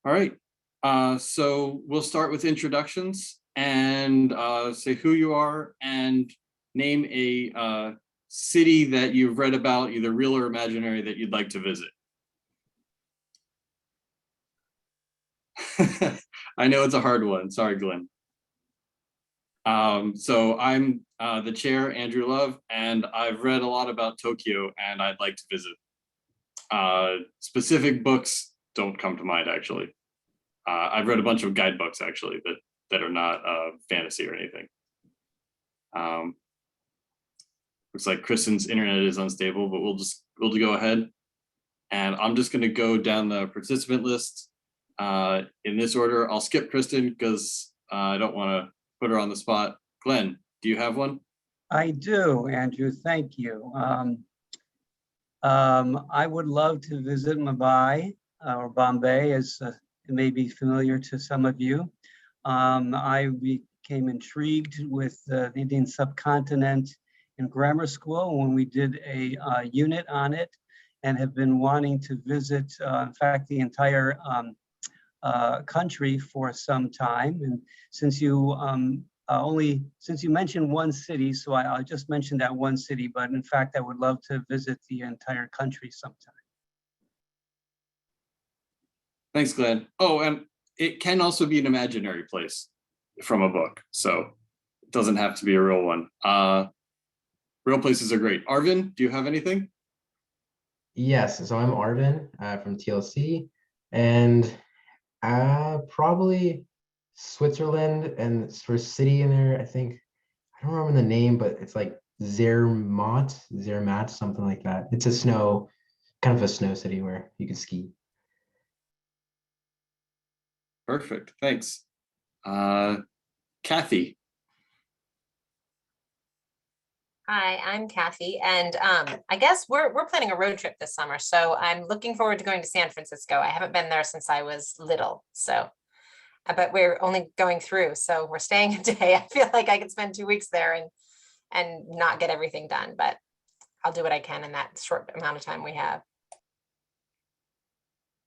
All right. So we'll start with introductions and say who you are and name a city that you've read about, either real or imaginary, that you'd like to visit. I know it's a hard one. Sorry, Glenn. So I'm the chair, Andrew Love, and I've read a lot about Tokyo and I'd like to visit. Specific books don't come to mind, actually. I've read a bunch of guidebooks, actually, that are not fantasy or anything. Looks like Kristen's internet is unstable, but we'll go ahead. And I'm just gonna go down the participant list in this order. I'll skip Kristen because I don't wanna put her on the spot. Glenn, do you have one? I do, Andrew, thank you. I would love to visit Mumbai or Bombay, as it may be familiar to some of you. I became intrigued with the Indian subcontinent in grammar school when we did a unit on it, and have been wanting to visit, in fact, the entire country for some time. And since you mentioned one city, so I'll just mention that one city, but in fact, I would love to visit the entire country sometime. Thanks, Glenn. Oh, and it can also be an imaginary place from a book, so it doesn't have to be a real one. Real places are great. Arvin, do you have anything? Yes, so I'm Arvin from TLC, and probably Switzerland, and for a city in there, I think, I don't remember the name, but it's like Zermatt, something like that. It's kind of a snow city where you can ski. Perfect, thanks. Cathy. Hi, I'm Cathy, and I guess we're planning a road trip this summer, so I'm looking forward to going to San Francisco. I haven't been there since I was little, so, but we're only going through, so we're staying a day. I feel like I could spend 2 weeks there and not get everything done, but I'll do what I can in that short amount of time we have.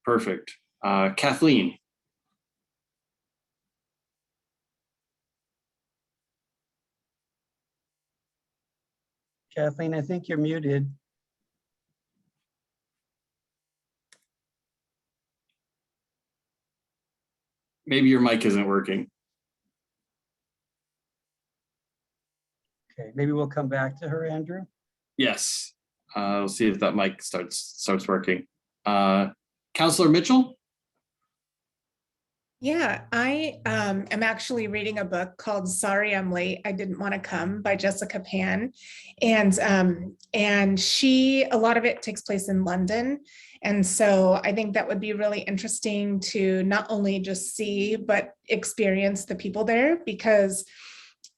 Perfect. Kathleen. Kathleen, I think you're muted. Maybe your mic isn't working. Okay, maybe we'll come back to her, Andrew. Yes, we'll see if that mic starts working. Counselor Mitchell? Yeah, I am actually reading a book called Sorry I'm Late, I Didn't Want to Come by Jessica Pan. And a lot of it takes place in London. And so I think that would be really interesting to not only just see, but experience the people there, because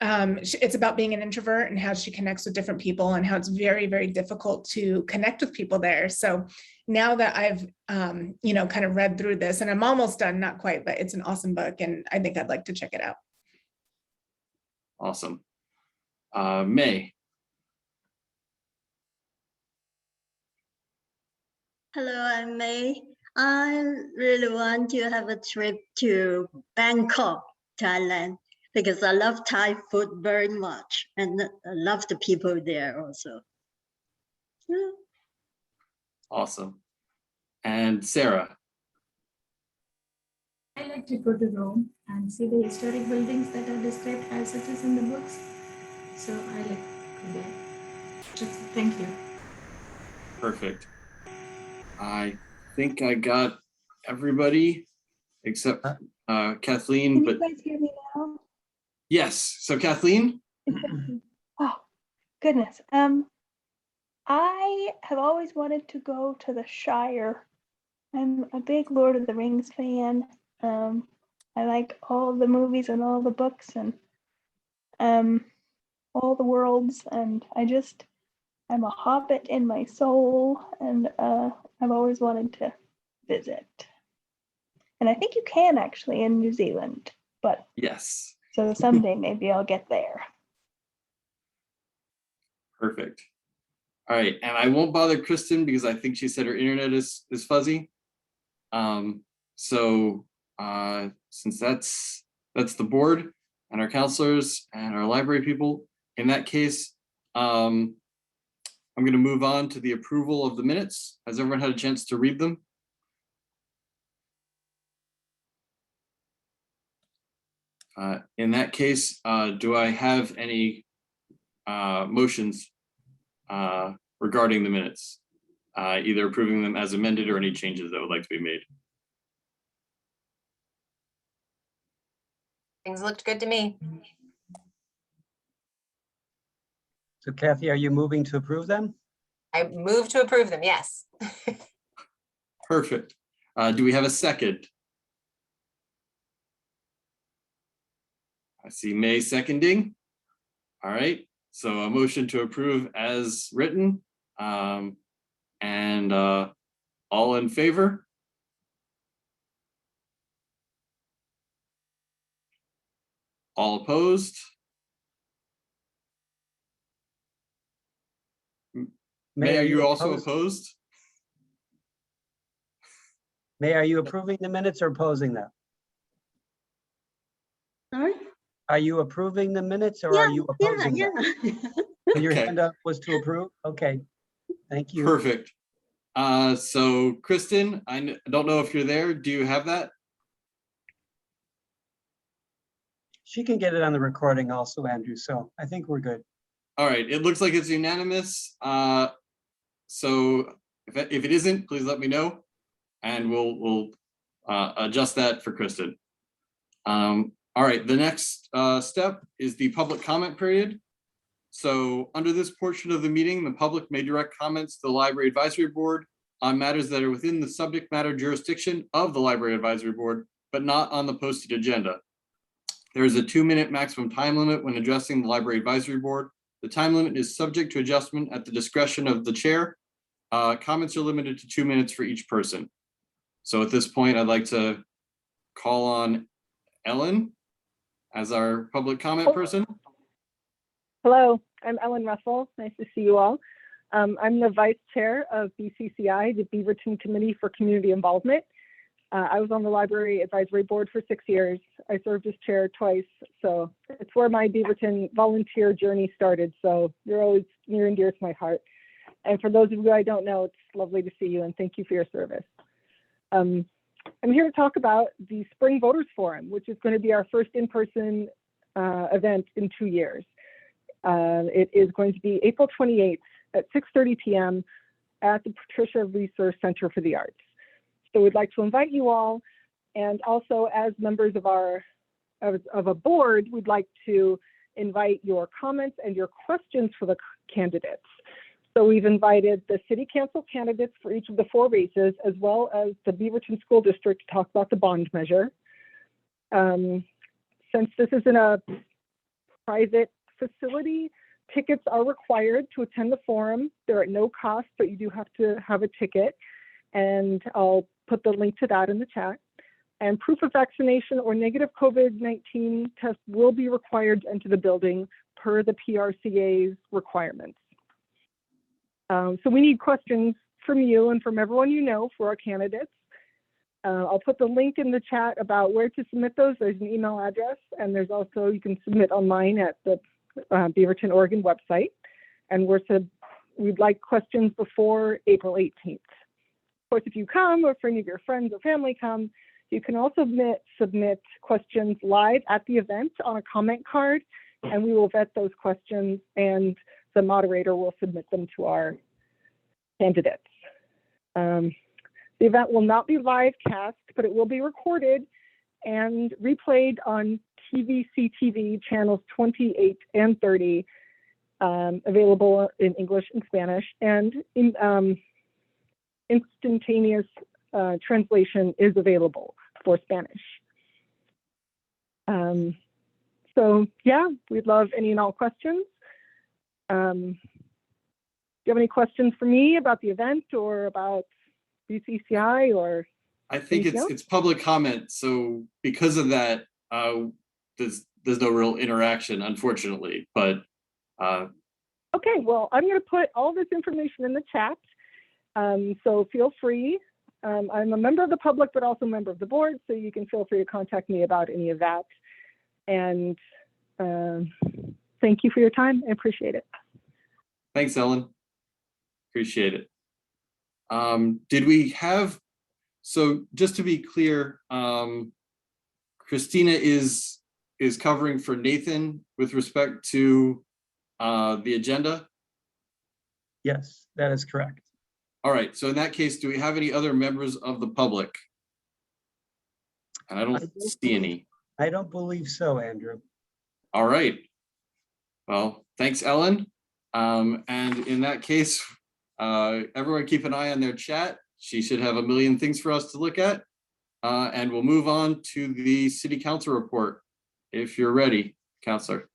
it's about being an introvert and how she connects with different people and how it's very, very difficult to connect with people there. So now that I've, kind of read through this, and I'm almost done, not quite, but it's an awesome book and I think I'd like to check it out. Awesome. Mei. Hello, I'm Mei. I really want to have a trip to Bangkok, Thailand, because I love Thai food very much and I love the people there also. Yeah. Awesome. And Sara. I like to go to Rome and see the historic buildings that are described as such as in the books. So I like to go there. Thank you. Perfect. I think I got everybody except Kathleen. Can but you guys hear me now? Yes. So Kathleen? Oh, goodness. I have always wanted to go to the Shire. I'm a big Lord of the Rings fan. I like all the movies and all the books and all the worlds, and I'm a hobbit in my soul, and I've always wanted to visit. And I think you can actually in New Zealand, but yes. So someday maybe I'll get there. Perfect. All right, and I won't bother Kristen because I think she said her internet is fuzzy. So since that's the board and our counselors and our library people, in that case, I'm going to move on to the approval of the minutes. Has everyone had a chance to read them? In that case, do I have any motions regarding the minutes, either approving them as amended or any changes that would like to be made? Things looked good to me. So Kathy, are you moving to approve them? I move to approve them, yes. Perfect. Do we have a second? I see Mei seconding. All right, so a motion to approve as written. And all in favor? All opposed? May, are you also opposed? May, are you approving the minutes or opposing them? Sorry? Are you approving the minutes or are you opposing them? So your Okay. hand up was to approve? Okay, thank you. Perfect. So Kristen, I don't know if you're there. Do you have that? She can get it on the recording also, Andrew, so I think we're good. All right, it looks like it's unanimous. So if it isn't, please let me know, and we'll adjust that for Kristen. All right, the next step is the public comment period. So under this portion of the meeting, the public may direct comments to the Library Advisory Board on matters that are within the subject matter jurisdiction of the Library Advisory Board, but not on the posted agenda. There is a 2-minute maximum time limit when addressing the Library Advisory Board. The time limit is subject to adjustment at the discretion of the chair. Comments are limited to 2 minutes for each person. So at this point, I'd like to call on Ellen as our public comment person. Hello, I'm Ellen Russell. Nice to see you all. I'm the vice chair of BCCI, the Beaverton Committee for Community Involvement. I was on the Library Advisory Board for 6 years. I served as chair twice, so it's where my Beaverton volunteer journey started. So you're always near and dear to my heart. And for those of you I don't know, it's lovely to see you and thank you for your service. I'm here to talk about the Spring Voters Forum, which is going to be our first in-person event in 2 years. It is going to be April 28th at 6:30 p.m. at the Patricia Resource Center for the Arts. So we'd like to invite you all, and also as members of a board, we'd like to invite your comments and your questions for the candidates. So we've invited the city council candidates for each of the 4 races, as well as the Beaverton School District to talk about the bond measure. Since this is in a private facility, tickets are required to attend the forum. They're at no cost, but you do have to have a ticket. And I'll put the link to that in the chat. And proof of vaccination or negative COVID-19 test will be required to enter the building per the PRCA's requirements. So we need questions from you and from everyone you know for our candidates. I'll put the link in the chat about where to submit those. There's an email address, and there's also, you can submit online at the Beaverton, Oregon website. And we'd like questions before April 18th. Of course, if you come, or if any of your friends or family come, you can also submit questions live at the event on a comment card, and we will vet those questions, and the moderator will submit them to our candidates. The event will not be live cast, but it will be recorded and replayed on TVCTV channels 28 and 30, available in English and Spanish, and instantaneous translation is available for Spanish. So yeah, we'd love any and all questions. Do you have any questions for me about the event or about BCCI or? I think it's public comment. So because of that, there's no real interaction, unfortunately, but. Okay, well, I'm going to put all this information in the chat. So feel free I'm a member of the public, but also a member of the board, so you can feel free to contact me about any of that. And thank you for your time. I appreciate it. Thanks, Ellen. Appreciate it. Did we have, so just to be clear, Christina is covering for Nathan with respect to the agenda? Yes, that is correct. All right, so in that case, do we have any other members of the public? And I don't see any. I don't believe so, Andrew. All right. Well, thanks, Ellen. And in that case, everyone keep an eye on their chat. She should have a million things for us to look at. And we'll move on to the city council report. If you're ready, Counselor.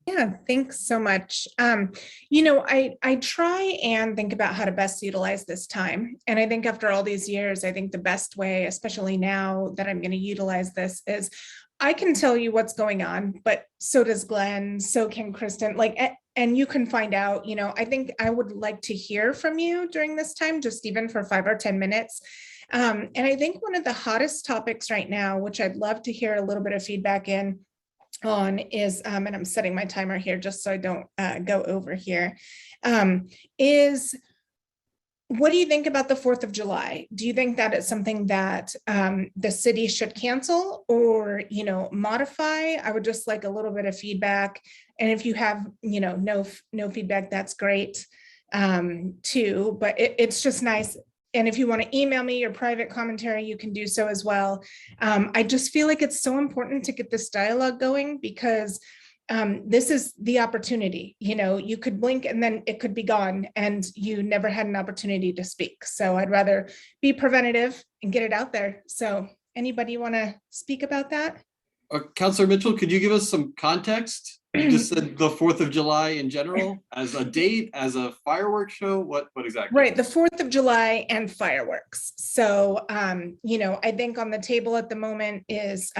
Yeah, thanks so much. You know, I try and think about how to best utilize this time. And I think after all these years, I think the best way, especially now that I'm going to utilize this, is I can tell you what's going on, but so does Glenn, so can Kristen, like, and you can find out, you know, I think I would like to hear from you during this time, just even for 5 or 10 minutes. And I think one of the hottest topics right now, which I'd love to hear a little bit of feedback on is, and I'm setting my timer here just so I don't go over here, is what do you think about the 4th of July? Do you think that it's something that the city should cancel or, you know, modify? I would just like a little bit of feedback. And if you have, you know, no feedback, that's great too, but it's just nice. And if you want to email me your private commentary, you can do so as well. I just feel like it's so important to get this dialogue going because this is the opportunity. You know, you could blink and then it could be gone and you never had an opportunity to speak. So I'd rather be preventative and get it out there. So anybody want to speak about that? Councilor Mitchell, could you give us some context? You just said the 4th of July in general, as a date, as a fireworks show, what exactly? Right, the 4th of July and fireworks. So, you know, I think on the table at the moment is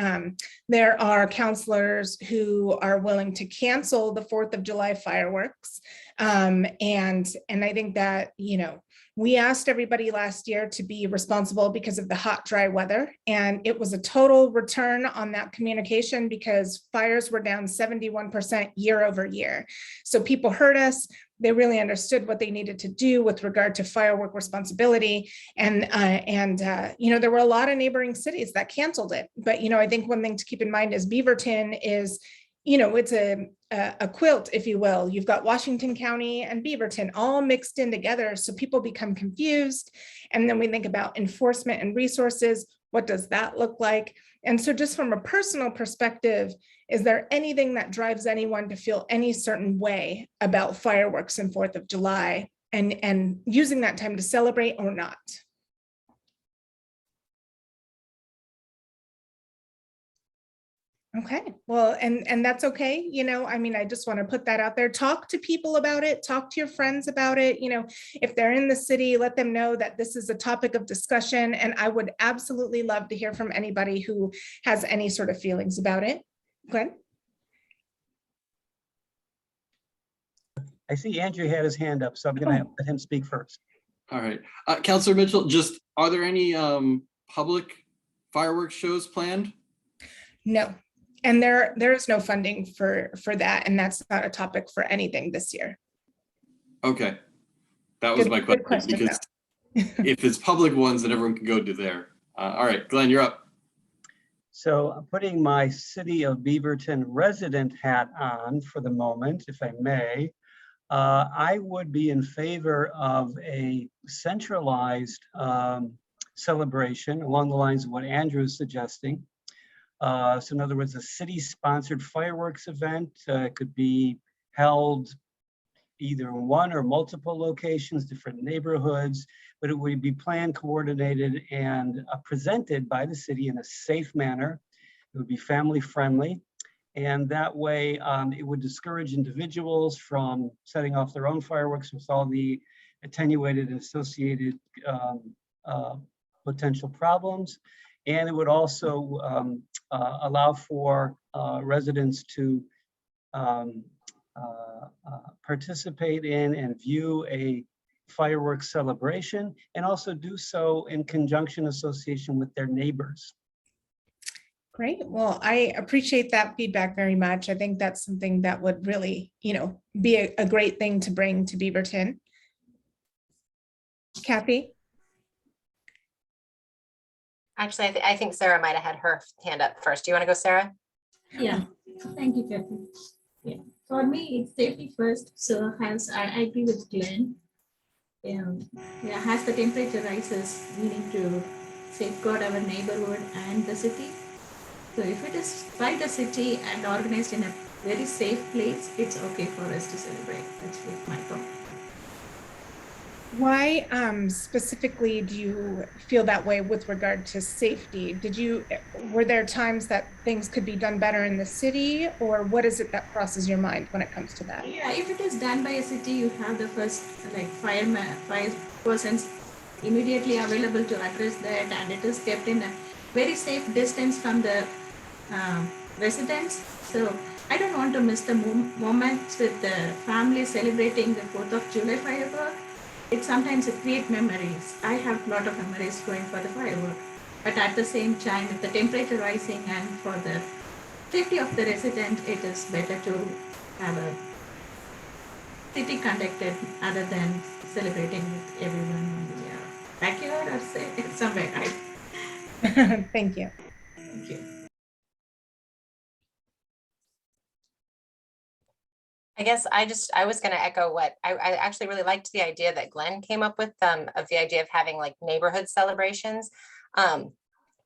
there are counselors who are willing to cancel the 4th of July fireworks. And I think that, you know, we asked everybody last year to be responsible because of the hot, dry weather. And it was a total return on that communication because fires were down 71% year over year. So people heard us. They really understood what they needed to do with regard to firework responsibility. And you know, there were a lot of neighboring cities that canceled it. But, you know, I think one thing to keep in mind is Beaverton is, you know, it's a quilt, if you will. You've got Washington County and Beaverton all mixed in together. So people become confused. And then we think about enforcement and resources. What does that look like? And so just from a personal perspective, is there anything that drives anyone to feel any certain way about fireworks and 4th of July and using that time to celebrate or not? Okay, well, and that's okay. You know, I mean, I just want to put that out there. Talk to people about it, talk to your friends about it. You know, if they're in the city, let them know that this is a topic of discussion. And I would absolutely love to hear from anybody who has any sort of feelings about it. Glenn? I see Andrew had his hand up, so I'm going to let him speak first. All right, Councilor Mitchell, just are there any public fireworks shows planned? No. And there is no funding for that, and that's not a topic for anything this year. Okay, that was my question because if it's public ones, then everyone can go to there. All right, Glenn, you're up. So putting my City of Beaverton resident hat on for the moment, if I may, I would be in favor of a centralized celebration along the lines of what Andrew is suggesting. So in other words, a city-sponsored fireworks event could be held either in one or multiple locations, different neighborhoods, but it would be planned, coordinated, and presented by the city in a safe manner. It would be family-friendly, and that way it would discourage individuals from setting off their own fireworks with all the attenuated and associated potential problems. And it would also allow for residents to participate in and view a fireworks celebration, and also do so in conjunction association with their neighbors. Great. Well, I appreciate that feedback very much. I think that's something that would really, be a great thing to bring to Beaverton. Cathy? Actually, I think Sarah might have had her hand up first. Do you want to go, Sarah? Yeah, thank you, Kathy. Yeah, for me, it's safety first. So as I agree with Glenn. Yeah, as the temperature rises, we need to safeguard our neighborhood and the city. So if it is by the city and organized in a very safe place, it's okay for us to celebrate. That's what my thought. Why specifically do you feel that way with regard to safety? Were there times that things could be done better in the city, or what is it that crosses your mind when it comes to that? Yeah, if it is done by a city, you have the first fire persons immediately available to address that, and it is kept in a very safe distance from the residents. So I don't want to miss the moments with the family celebrating the 4th of July firework. Sometimes it creates memories. I have a lot of memories going for the firework, but at the same time, with the temperature rising and for the safety of the resident, it is better to have a city conducted other than celebrating with everyone in the backyard or say somewhere, right? Thank you. Thank you. I guess I was going to echo what I actually really liked the idea that Glenn came up with of the idea of having like neighborhood celebrations.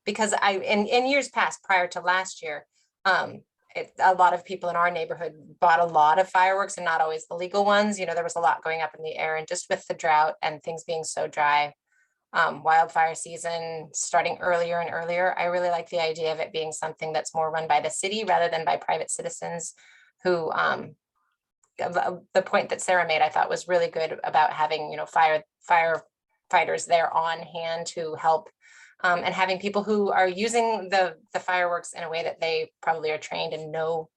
Because in years past, prior to last year, a lot of people in our neighborhood bought a lot of fireworks and not always the legal ones. There was a lot going up in the air, and just with the drought and things being so dry, wildfire season starting earlier and earlier, I really like the idea of it being something that's more run by the city rather than by private citizens who, the point that Sarah made, I thought was really good about having, firefighters there on hand to help, and having people who are using the fireworks in a way that they probably are trained and know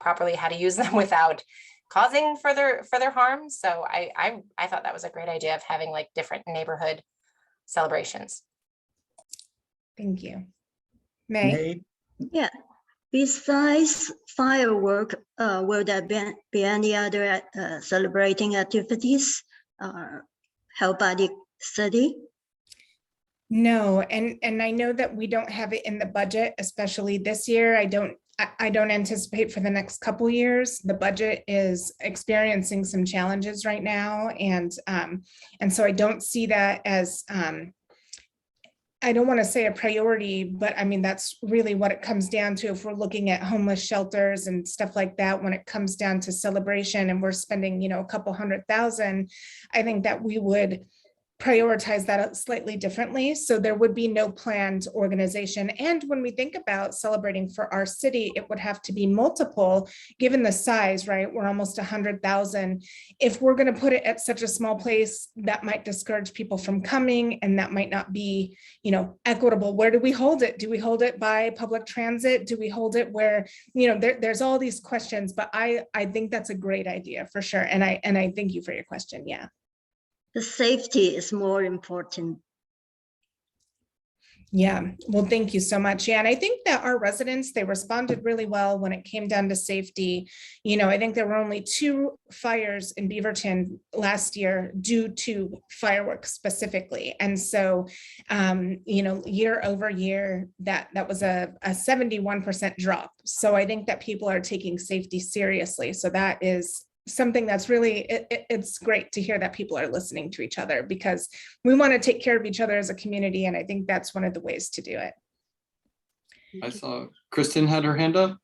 properly how to use them without causing further harm. So I thought that was a great idea of having like different neighborhood celebrations. Thank you. Mei? Yeah. Besides firework, will there be any other celebrating activities held by the city? No, and I know that we don't have it in the budget, especially this year. I don't anticipate for the next couple years. The budget is experiencing some challenges right now, and so I don't see that as I don't want to say a priority, but I mean, that's really what it comes down to. If we're looking at homeless shelters and stuff like that, when it comes down to celebration and we're spending, a couple $100,000, I think that we would prioritize that slightly differently. So there would be no planned organization. And when we think about celebrating for our city, it would have to be multiple, given the size, right? We're almost 100,000. If we're going to put it at such a small place, that might discourage people from coming, and that might not be, equitable. Where do we hold it? Do we hold it by public transit? Do we hold it where, there's all these questions, but I think that's a great idea for sure. And I thank you for your question. Yeah. The safety is more important. Yeah, well, thank you so much. Yeah, and I think that our residents, they responded really well when it came down to safety. I think there were only 2 fires in Beaverton last year due to fireworks specifically. And so, year over year, that was a 71% drop. So I think that people are taking safety seriously. So that is something that's really, it's great to hear that people are listening to each other, because we want to take care of each other as a community. And I think that's one of the ways to do it. I saw Kristen had her hand up.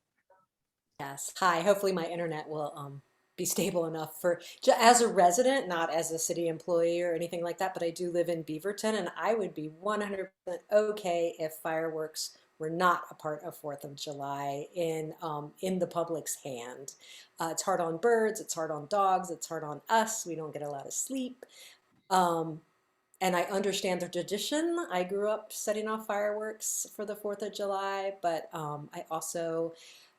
Yes. Hi. Hopefully my internet will be stable enough for, as a resident, not as a city employee or anything like that, but I do live in Beaverton, and I would be 100% okay if fireworks were not a part of 4th of July in the public's hand. It's hard on birds, it's hard on dogs, it's hard on us. We don't get a lot of sleep. And I understand the tradition. I grew up setting off fireworks for the 4th of July, but I also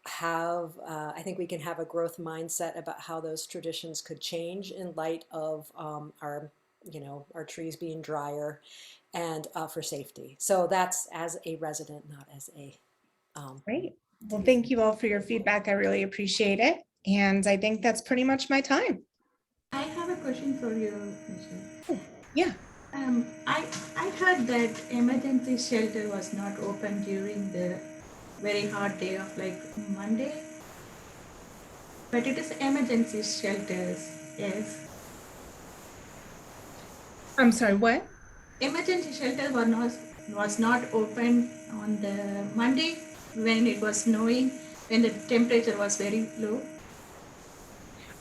have, I think we can have a growth mindset about how those traditions could change in light of our our trees being drier and for safety. So that's as a resident, not as a. Great. Well, thank you all for your feedback. I really appreciate it. And I think that's pretty much my time. I have a question for you, Michelle. Yeah. I heard that emergency shelter was not open during the very hot day of like Monday, but it is emergency shelters, yes. I'm sorry, what? Emergency shelter was not open on the Monday when it was snowing, when the temperature was very low.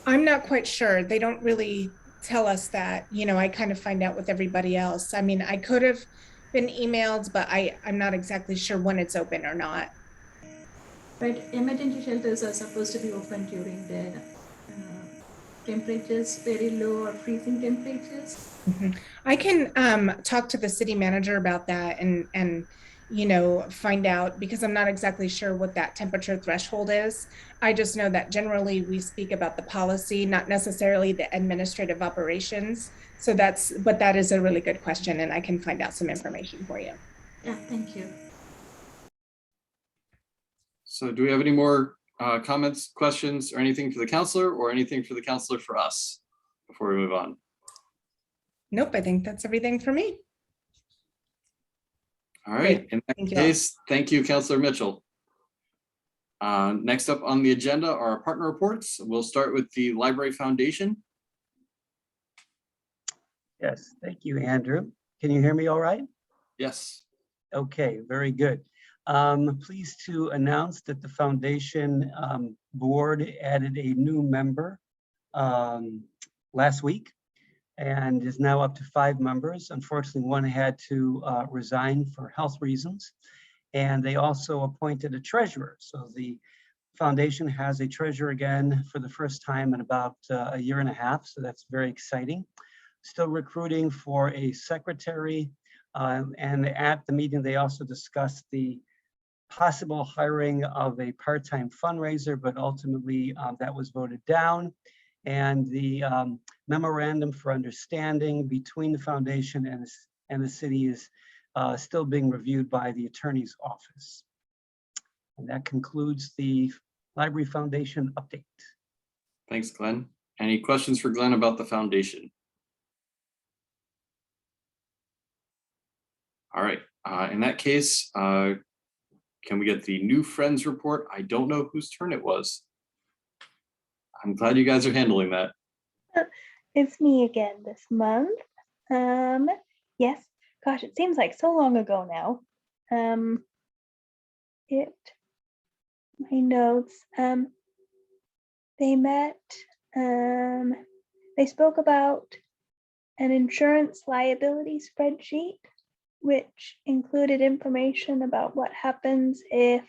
I'm not quite sure. They don't really tell us that. I kind of find out with everybody else. I mean, I could have been emailed, but I'm not exactly sure when it's open or not. But emergency shelters are supposed to be open during the temperatures very low or freezing temperatures. Mm-hmm. I can talk to the city manager about that and find out, because I'm not exactly sure what that temperature threshold is. I just know that generally we speak about the policy, not necessarily the administrative operations. So but that is a really good question, and I can find out some information for you. Yeah, thank you. So do we have any more comments, questions, or anything for the counselor, or anything for the counselor for us before we move on? Nope, I think that's everything for me. All right, in that case, thank you, Counselor Mitchell. Next up on the agenda are our partner reports. We'll start with the Library Foundation. Yes, thank you, Andrew. Can you hear me all right? Yes. Okay, very good. Pleased to announce that the foundation board added a new member last week, and is now up to 5 members. Unfortunately, one had to resign for health reasons, and they also appointed a treasurer. So the foundation has a treasurer again for the first time in about a year and a half, so that's very exciting. Still recruiting for a secretary, and at the meeting they also discussed the possible hiring of a part-time fundraiser, but ultimately that was voted down. And the memorandum for understanding between the foundation and the city is still being reviewed by the attorney's office. And that concludes the Library Foundation update. Thanks, Glenn. Any questions for Glenn about the foundation? All right, in that case, can we get the new friends report? I don't know whose turn it was. I'm glad you guys are handling that. It's me again this month. Yes, gosh, it seems like so long ago now. My notes, they met, they spoke about an insurance liability spreadsheet, which included information about what happens if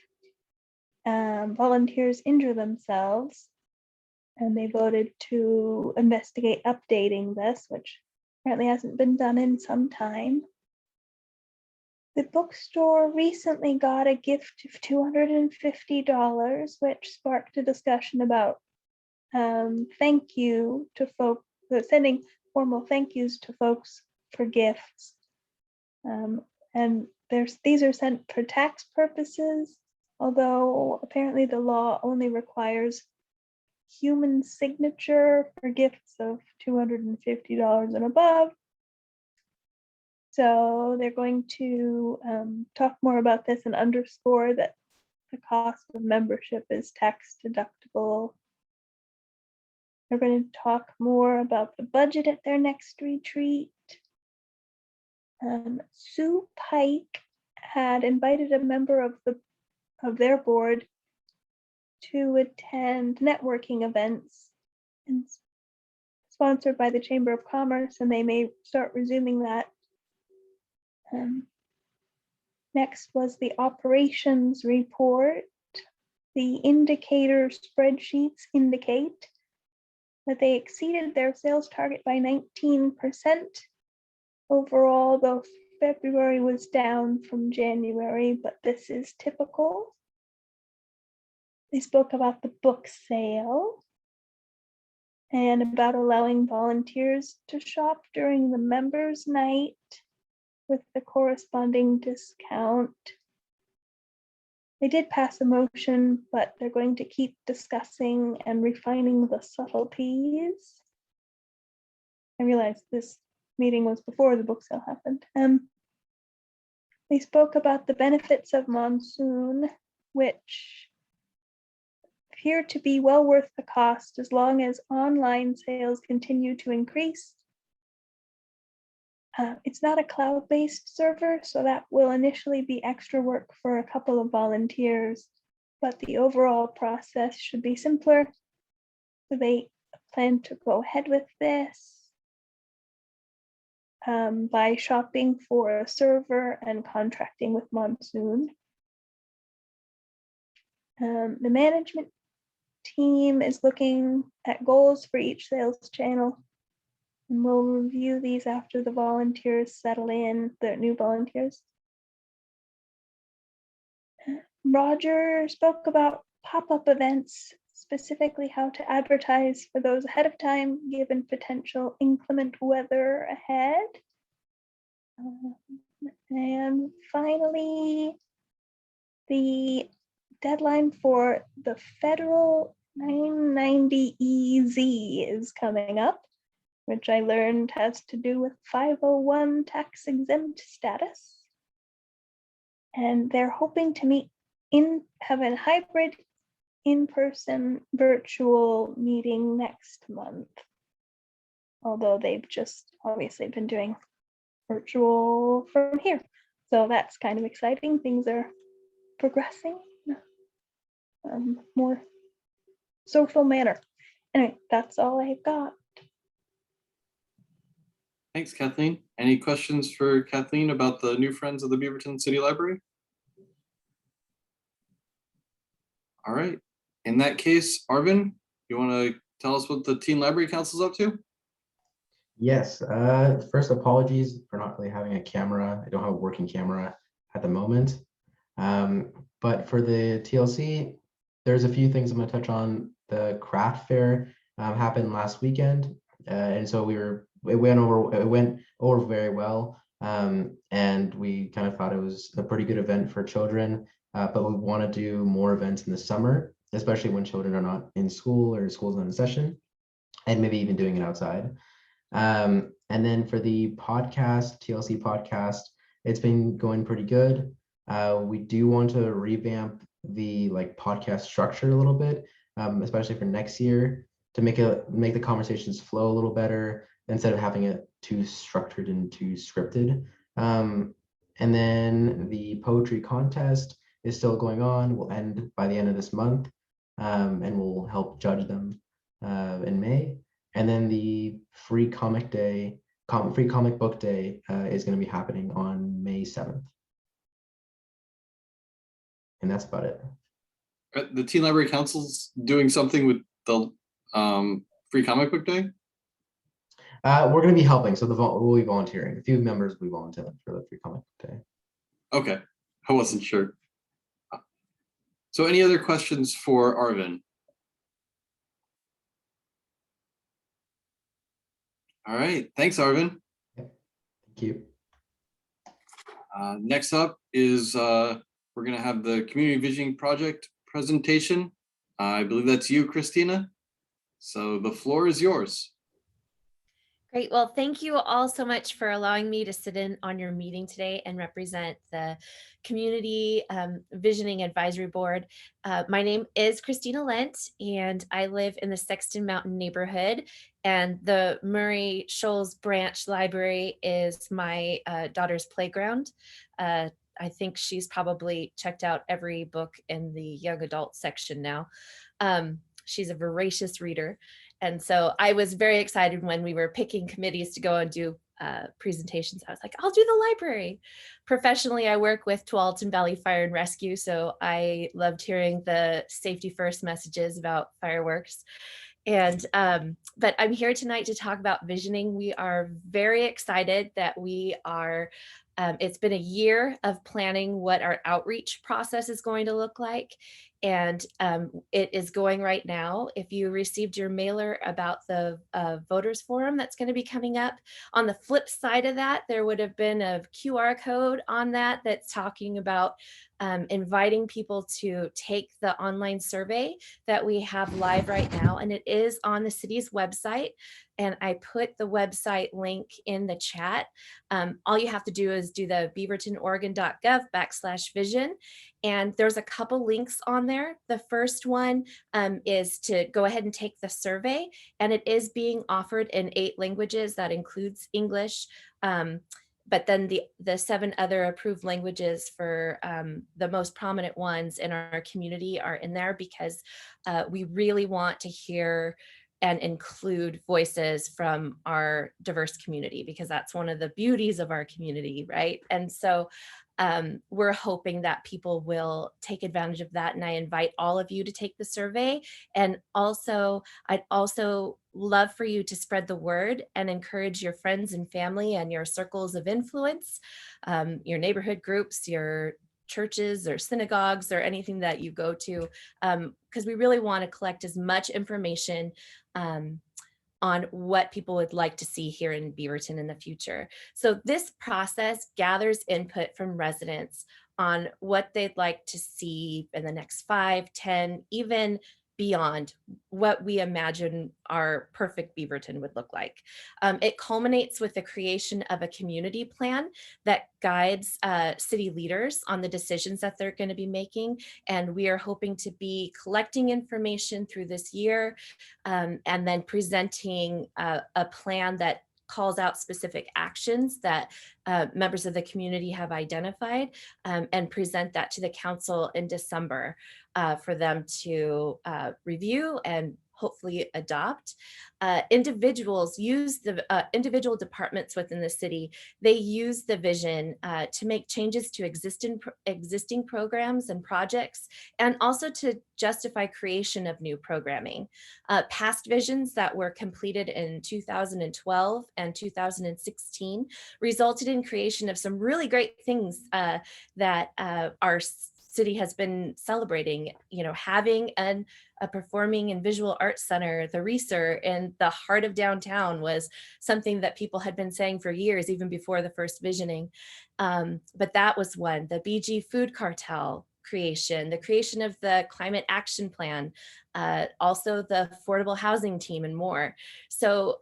volunteers injure themselves. And they voted to investigate updating this, which apparently hasn't been done in some time. The bookstore recently got a gift of $250, which sparked a discussion about thank you to folks, sending formal thank yous to folks for gifts. And these are sent for tax purposes, although apparently the law only requires human signature for gifts of $250 and above. So they're going to talk more about this and underscore that the cost of membership is tax deductible. They're going to talk more about the budget at their next retreat. Sue Pike had invited a member of their board to attend networking events and sponsored by the Chamber of Commerce, and they may start resuming that. Next was the operations report. The indicator spreadsheets indicate that they exceeded their sales target by 19%. Overall, though February was down from January, but this is typical. They spoke about the book sale and about allowing volunteers to shop during the members' night with the corresponding discount. They did pass a motion, but they're going to keep discussing and refining the subtleties. I realized this meeting was before the book sale happened. They spoke about the benefits of monsoon, which appear to be well worth the cost as long as online sales continue to increase. It's not a cloud-based server, so that will initially be extra work for a couple of volunteers, but the overall process should be simpler. So they plan to go ahead with this by shopping for a server and contracting with Monsoon. The management team is looking at goals for each sales channel, and we'll review these after the volunteers settle in, the new volunteers. Roger spoke about pop-up events, specifically how to advertise for those ahead of time, given potential inclement weather ahead. And finally, the deadline for the federal 990 EZ is coming up, which I learned has to do with 501 tax exempt status. And they're hoping to have a hybrid in-person virtual meeting next month. Although they've just obviously been doing virtual from here. So that's kind of exciting. Things are progressing more social manner. Anyway, that's all I've got. Thanks, Kathleen. Any questions for Kathleen about the new Friends of the Beaverton City Library? All right. In that case, Arvin, you want to tell us what the Teen Library Council is up to? Yes. First, apologies for not really having a camera. I don't have a working camera at the moment. But for the TLC, there's a few things I'm going to touch on. The craft fair happened last weekend, and so it went over very well. And we kind of thought it was a pretty good event for children. But we want to do more events in the summer, especially when children are not in school or school's not in session, and maybe even doing it outside. And then for the podcast, TLC podcast, it's been going pretty good. We do want to revamp the podcast structure a little bit, especially for next year, to make the conversations flow a little better instead of having it too structured and too scripted. And then the poetry contest is still going on. Will end by the end of this month, and we'll help judge them in May. And then the free comic book day is going to be happening on May 7th. And that's about it. The Teen Library Council's doing something with the free comic book day? We're going to be helping, so we'll be volunteering. A few members will be volunteering for the free comic book day. Okay, I wasn't sure. So any other questions for Arvin? All right, thanks, Arvin. Thank you. Next up is we're going to have the Community Visioning Project presentation. I believe that's you, Christina. So the floor is yours. Great. Well, thank you all so much for allowing me to sit in on your meeting today and represent the Community Visioning Advisory Board. My name is Christina Lent, and I live in the Sexton Mountain neighborhood. And the Murray Shoals Branch Library is my daughter's playground. I think she's probably checked out every book in the young adult section now. She's a voracious reader. And so I was very excited when we were picking committees to go and do presentations. I was like, I'll do the library. Professionally, I work with Tualatin Valley Fire and Rescue, so I loved hearing the safety first messages about fireworks. And but I'm here tonight to talk about visioning. We are very excited that we are, it's been a year of planning what our outreach process is going to look like. And it is going right now. If you received your mailer about the voters forum that's going to be coming up, on the flip side of that, there would have been a QR code on that that's talking about inviting people to take the online survey that we have live right now. And it is on the city's website. And I put the website link in the chat. All you have to do is do the beavertonoregon.gov/vision. And there's a couple links on there. The first one is to go ahead and take the survey. And it is being offered in 8 languages. That includes English. But then the 7 other approved languages for the most prominent ones in our community are in there, because we really want to hear and include voices from our diverse community, because that's one of the beauties of our community, right? And so we're hoping that people will take advantage of that. And I invite all of you to take the survey. And also, I'd also love for you to spread the word and encourage your friends and family and your circles of influence, your neighborhood groups, your churches or synagogues or anything that you go to, because we really want to collect as much information on what people would like to see here in Beaverton in the future. So this process gathers input from residents on what they'd like to see in the next 5, 10, even beyond what we imagine our perfect Beaverton would look like. It culminates with the creation of a community plan that guides city leaders on the decisions that they're going to be making. And we are hoping to be collecting information through this year and then presenting a plan that calls out specific actions that members of the community have identified, and present that to the council in December for them to review and hopefully adopt. Individuals use the individual departments within the city. They use the vision to make changes to existing programs and projects, and also to justify creation of new programming. Past visions that were completed in 2012 and 2016 resulted in creation of some really great things that our city has been celebrating. You know, having a performing and visual arts center, the Reeser, in the heart of downtown was something that people had been saying for years, even before the first visioning. But that was one. The BG Food Cartel creation, the creation of the Climate Action Plan, also the Affordable Housing Team, and more. So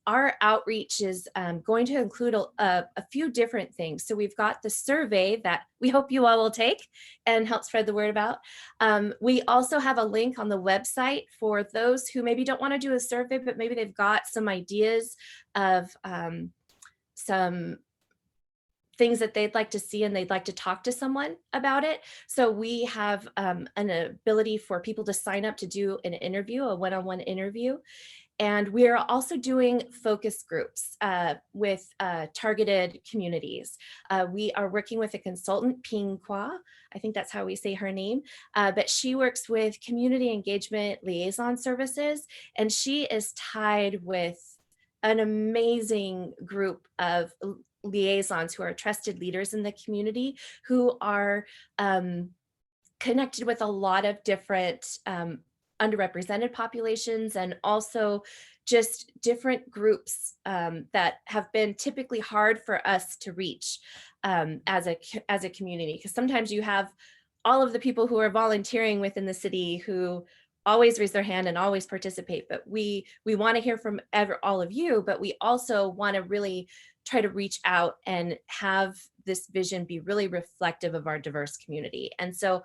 our outreach is going to include a few different things. So we've got the survey that we hope you all will take and help spread the word about. We also have a link on the website for those who maybe don't want to do a survey, but maybe they've got some ideas of some things that they'd like to see and they'd like to talk to someone about it. So we have an ability for people to sign up to do an interview, a one-on-one interview. And we are also doing focus groups with targeted communities. We are working with a consultant, Ping Kwa, I think that's how we say her name, but she works with community engagement liaison services, and she is tied with an amazing group of liaisons who are trusted leaders in the community, who are connected with a lot of different underrepresented populations, and also just different groups that have been typically hard for us to reach as a community. Because sometimes you have all of the people who are volunteering within the city who always raise their hand and always participate, but we want to hear from all of you, but we also want to really try to reach out and have this vision be really reflective of our diverse community. And so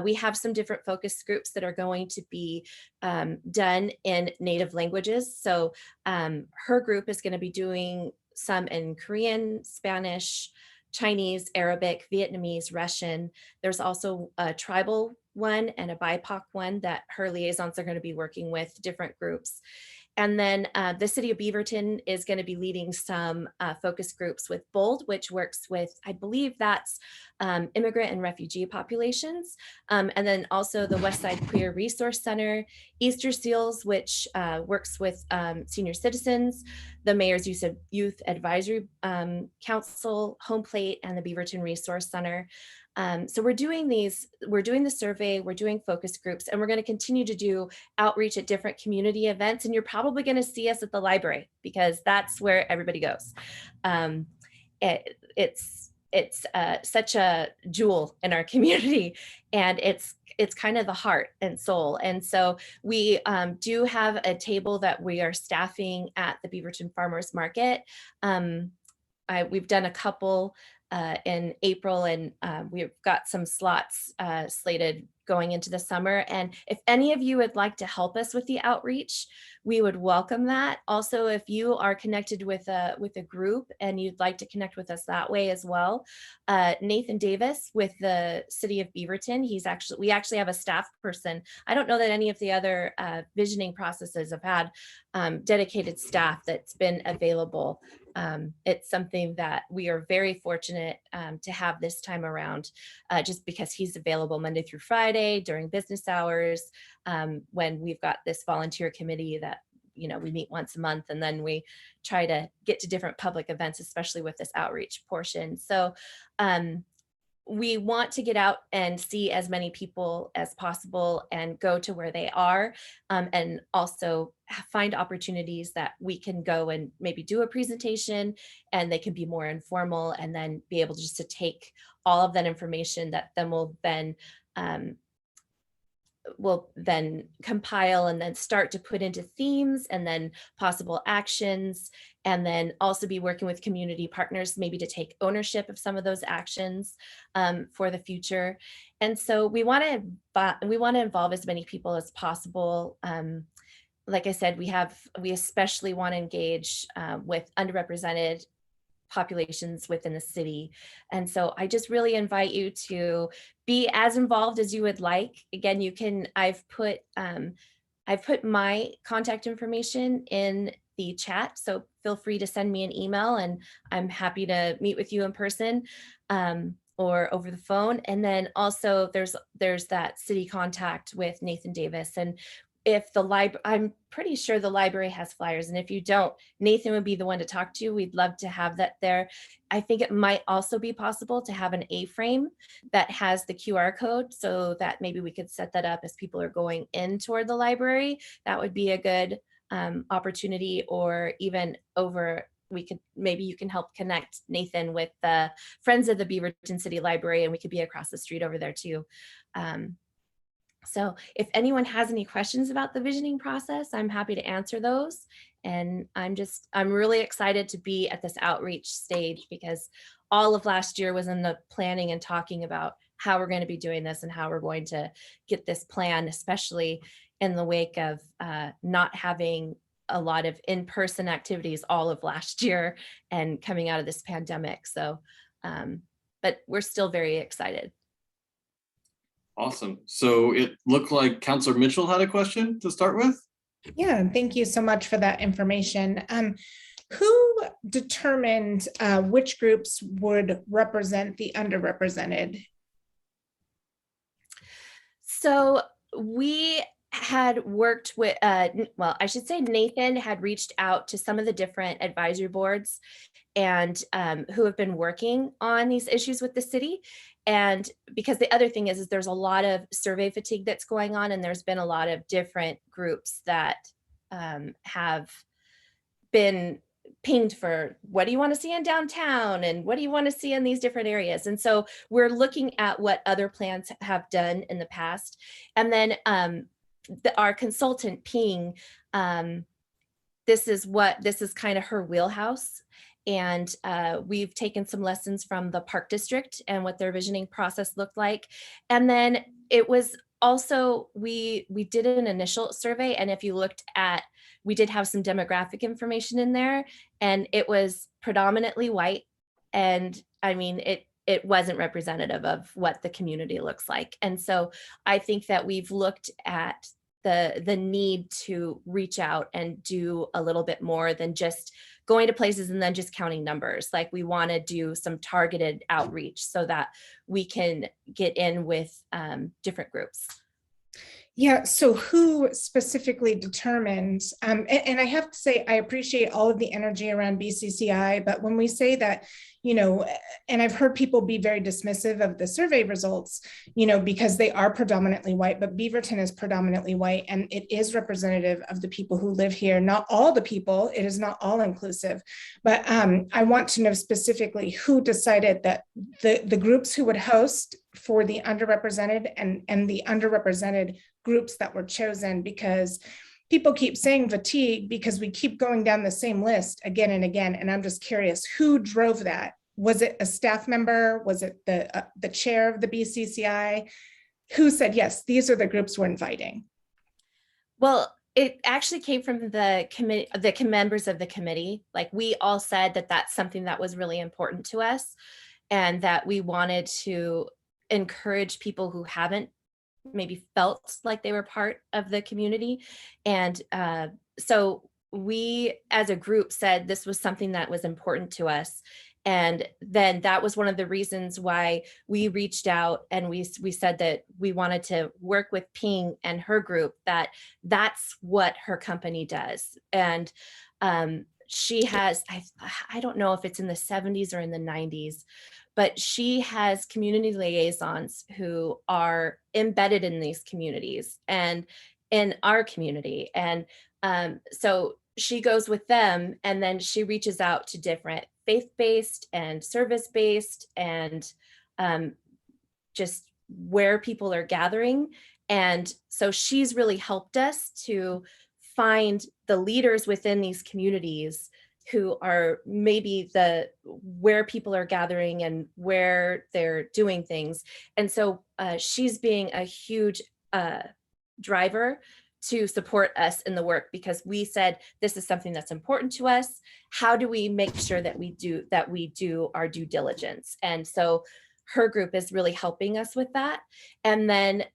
we have some different focus groups that are going to be done in native languages. So her group is going to be doing some in Korean, Spanish, Chinese, Arabic, Vietnamese, Russian. There's also a tribal one and a BIPOC one that her liaisons are going to be working with, different groups. And then the city of Beaverton is going to be leading some focus groups with BOLD, which works with, I believe that's immigrant and refugee populations. And then also the Westside Queer Resource Center, Easter Seals, which works with senior citizens, the Mayor's Youth Advisory Council, Home Plate, and the Beaverton Resource Center. So we're doing the survey, we're doing focus groups, and we're going to continue to do outreach at different community events. And you're probably going to see us at the library because that's where everybody goes. It's such a jewel in our community, and it's kind of the heart and soul. And so we do have a table that we are staffing at the Beaverton Farmers Market. We've done a couple in April, and we've got some slots slated going into the summer. And if any of you would like to help us with the outreach, we would welcome that. Also, if you are connected with a group and you'd like to connect with us that way as well, Nathan Davis with the City of Beaverton, we actually have a staff person. I don't know that any of the other visioning processes have had dedicated staff that's been available. It's something that we are very fortunate to have this time around, just because he's available Monday through Friday during business hours, when we've got this volunteer committee that, you know, we meet once a month, and then we try to get to different public events, especially with this outreach portion. So we want to get out and see as many people as possible and go to where they are, and also find opportunities that we can go and maybe do a presentation, and they can be more informal, and then be able just to take all of that information that then will then compile and then start to put into themes and then possible actions, and then also be working with community partners maybe to take ownership of some of those actions for the future. And so we want to involve as many people as possible. Like I said, we especially want to engage with underrepresented populations within the city. And so I just really invite you to be as involved as you would like. Again, I've put my contact information in the chat, so feel free to send me an email, and I'm happy to meet with you in person or over the phone. And then also there's that city contact with Nathan Davis. And if the library, I'm pretty sure the library has flyers, and if you don't, Nathan would be the one to talk to. We'd love to have that there. I think it might also be possible to have an A-frame that has the QR code, so that maybe we could set that up as people are going in toward the library. That would be a good opportunity. Or even maybe you can help connect Nathan with the Friends of the Beaverton City Library, and we could be across the street over there too. So if anyone has any questions about the visioning process, I'm happy to answer those. And I'm really excited to be at this outreach stage, because all of last year was in the planning and talking about how we're going to be doing this and how we're going to get this plan, especially in the wake of not having a lot of in-person activities all of last year and coming out of this pandemic. So, but we're still very excited. Awesome. So it looked like Councilor Mitchell had a question to start with. Yeah, thank you so much for that information. Who determined which groups would represent the underrepresented? So we had worked with, well, I should say Nathan had reached out to some of the different advisory boards and who have been working on these issues with the city. And because the other thing is there's a lot of survey fatigue that's going on, and there's been a lot of different groups that have been pinged for, what do you want to see in downtown, and what do you want to see in these different areas? And so we're looking at what other plans have done in the past. And then our consultant Ping, this is kind of her wheelhouse. And we've taken some lessons from the Park District and what their visioning process looked like. And then it was also, we did an initial survey, and if you looked at, we did have some demographic information in there, and it was predominantly white. And I mean, it wasn't representative of what the community looks like. And so I think that we've looked at the need to reach out and do a little bit more than just going to places and then just counting numbers. Like, we want to do some targeted outreach so that we can get in with different groups. Yeah, so who specifically determined, and I have to say, I appreciate all of the energy around BCCI, but when we say that, you know, and I've heard people be very dismissive of the survey results, you know, because they are predominantly white, but Beaverton is predominantly white, and it is representative of the people who live here. Not all the people, it is not all inclusive, but I want to know specifically who decided that the groups who would host for the underrepresented and the underrepresented groups that were chosen, because people keep saying fatigue because we keep going down the same list again and again. And I'm just curious, who drove that? Was it a staff member? Was it the chair of the BCCI? Who said, yes, these are the groups we're inviting? Well, it actually came from the committee, the members of the committee. Like, we all said that that's something that was really important to us, and that we wanted to encourage people who haven't maybe felt like they were part of the community. And so we as a group said this was something that was important to us. And then that was one of the reasons why we reached out, and we said that we wanted to work with Ping and her group, that that's what her company does. And she has, I don't know if it's in the 70s or in the 90s, but she has community liaisons who are embedded in these communities and in our community. And so she goes with them, and then she reaches out to different faith-based and service-based and just where people are gathering. And so she's really helped us to find the leaders within these communities who are maybe where people are gathering and where they're doing things. And so she's being a huge driver to support us in the work, because we said, this is something that's important to us. How do we make sure that we do our due diligence? And so her group is really helping us with that. And then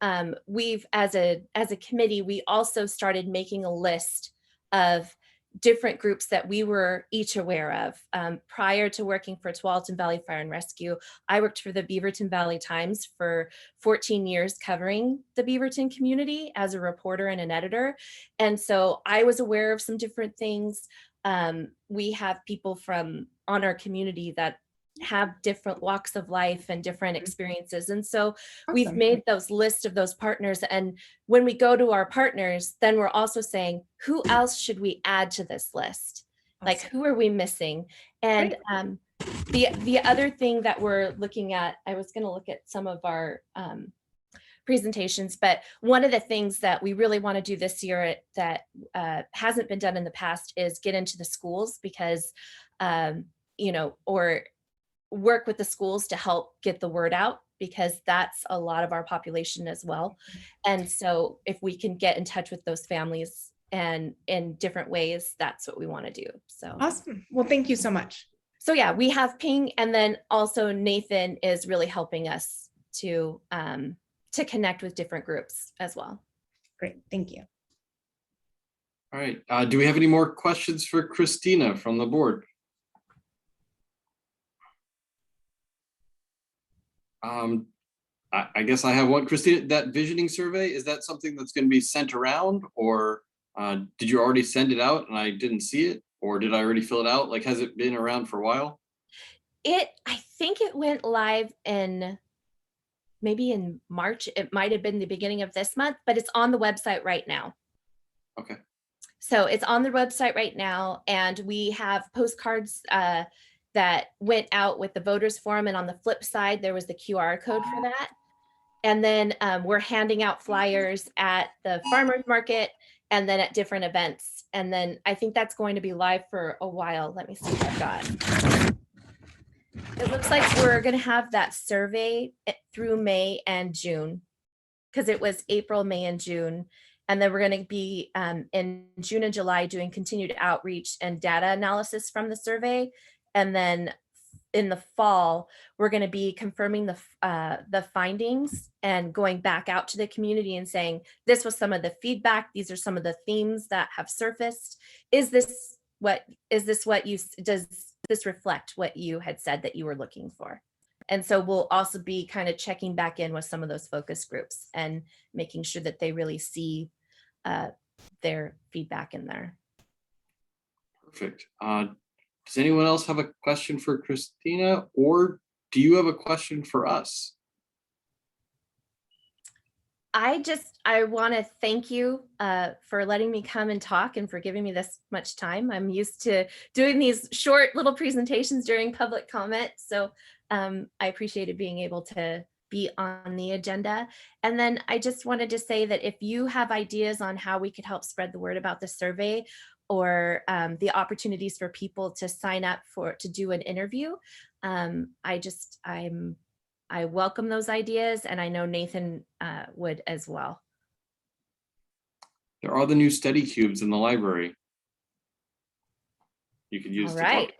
we've, as a committee, we also started making a list of different groups that we were each aware of. Prior to working for Tualatin Valley Fire and Rescue, I worked for the Beaverton Valley Times for 14 years covering the Beaverton community as a reporter and an editor. And so I was aware of some different things. We have people on our community that have different walks of life and different experiences. And so we've made those lists of those partners. And when we go to our partners, then we're also saying, who else should we add to this list? Like, who are we missing? And the other thing that we're looking at, I was going to look at some of our presentations, but one of the things that we really want to do this year that hasn't been done in the past is get into the schools, because, or work with the schools to help get the word out, because that's a lot of our population as well. And so if we can get in touch with those families and in different ways, that's what we want to do. So awesome. Well, thank you so much. So yeah, we have Ping, and then also Nathan is really helping us to connect with different groups as well. Great, thank you. All right, do we have any more questions for Christina from the board? I guess I have one. Christina, that visioning survey, is that something that's going to be sent around, or did you already send it out and I didn't see it, or did I already fill it out? Like, has it been around for a while? I think it went live maybe in March. It might have been the beginning of this month, but it's on the website right now. Okay. So it's on the website right now, and we have postcards that went out with the voters forum, and on the flip side there was the QR code for that. And then we're handing out flyers at the farmers market and then at different events. And then I think that's going to be live for a while. Let me see what I've got. It looks like we're going to have that survey through May and June, because it was April, May, and June. And then we're going to be in June and July doing continued outreach and data analysis from the survey. And then in the fall, we're going to be confirming the findings and going back out to the community and saying, this was some of the feedback. These are some of the themes that have surfaced. Does this reflect what you had said that you were looking for? And so we'll also be kind of checking back in with some of those focus groups and making sure that they really see their feedback in there. Perfect. Does anyone else have a question for Christina, or do you have a question for us? I want to thank you for letting me come and talk and for giving me this much time. I'm used to doing these short little presentations during public comment. So I appreciated being able to be on the agenda. And then I just wanted to say that if you have ideas on how we could help spread the word about the survey, or the opportunities for people to sign up to do an interview, I welcome those ideas, and I know Nathan would as well. There are the new study cubes in the library. You could use. All right.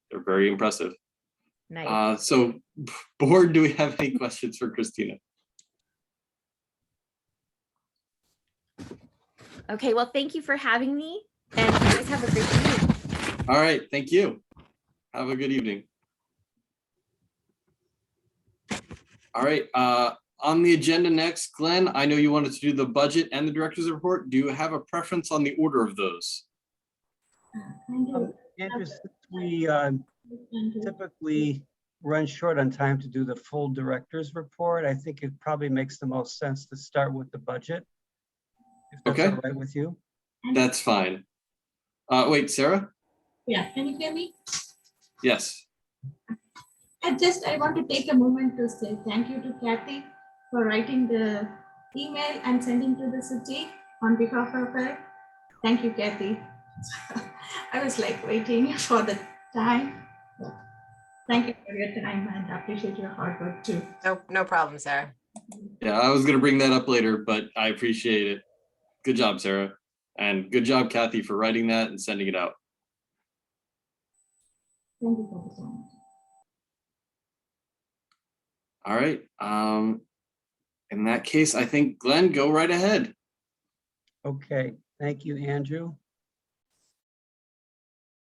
They're very impressive. Nice. So, board, do we have any questions for Christina? Okay, well, thank you for having me, and you guys have a great evening. All right, thank you. Have a good evening. All right, on the agenda next, Glenn, I know you wanted to do the budget and the director's report. Do you have a preference on the order of those? Andrew, since we typically run short on time to do the full director's report, I think it probably makes the most sense to start with the budget. If that's Okay. all right with you. That's fine. Wait, Sarah? Yeah, can you hear me? Yes. I want to take a moment to say thank you to Cathy for writing the email and sending to the city on behalf of her. Thank you, Cathy. I was like waiting for the time. Thank you for your time and appreciate your hard work too. No problem, Sarah. Yeah, I was gonna bring that up later, but I appreciate it. Good job, Sarah. And good job, Cathy, for writing that and sending it out. Thank you for so much. All right. In that case, I think Glenn, go right ahead. Okay, thank you, Andrew.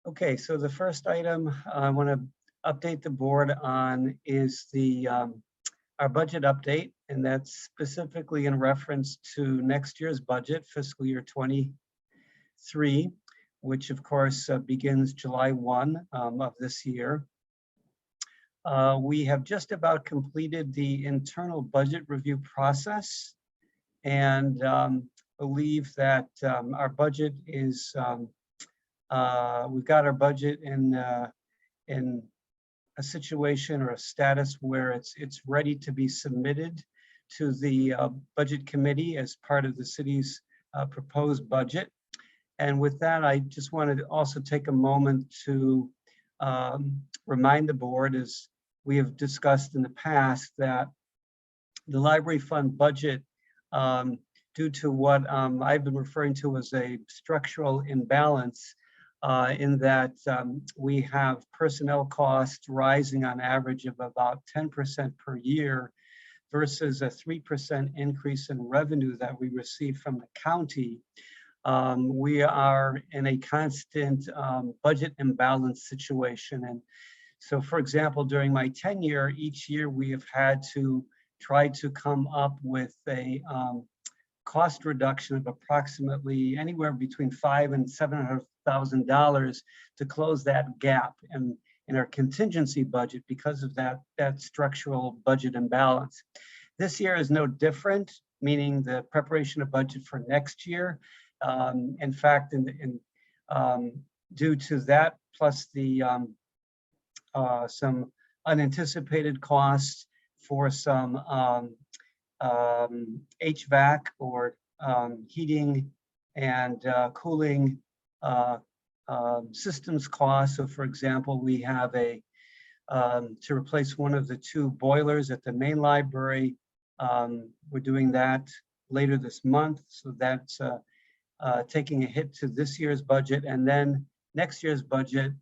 Okay, so the first item I want to update the board on is our budget update, and that's specifically in reference to next year's budget, fiscal year 23, which of course begins July 1 of this year. We have just about completed the internal budget review process, and believe that our budget is, we've got our budget in a situation or a status where it's ready to be submitted to the budget committee as part of the city's proposed budget. And with that, I just wanted to also take a moment to remind the board, as we have discussed in the past, that the library fund budget, due to what I've been referring to as a structural imbalance, in that we have personnel costs rising on average of about 10% per year versus a 3% increase in revenue that we receive from the county. We are in a constant budget imbalance situation. And so, for example, during my tenure, each year we have had to try to come up with a cost reduction of approximately anywhere between $500,000 and $700,000 to close that gap in our contingency budget because of that structural budget imbalance. This year is no different, meaning the preparation of budget for next year. In fact, due to that, plus the some unanticipated costs for some HVAC or heating and cooling systems costs. So for example, we have to replace one of the 2 boilers at the main library. We're doing that later this month. So that's taking a hit to this year's budget. And then next year's budget,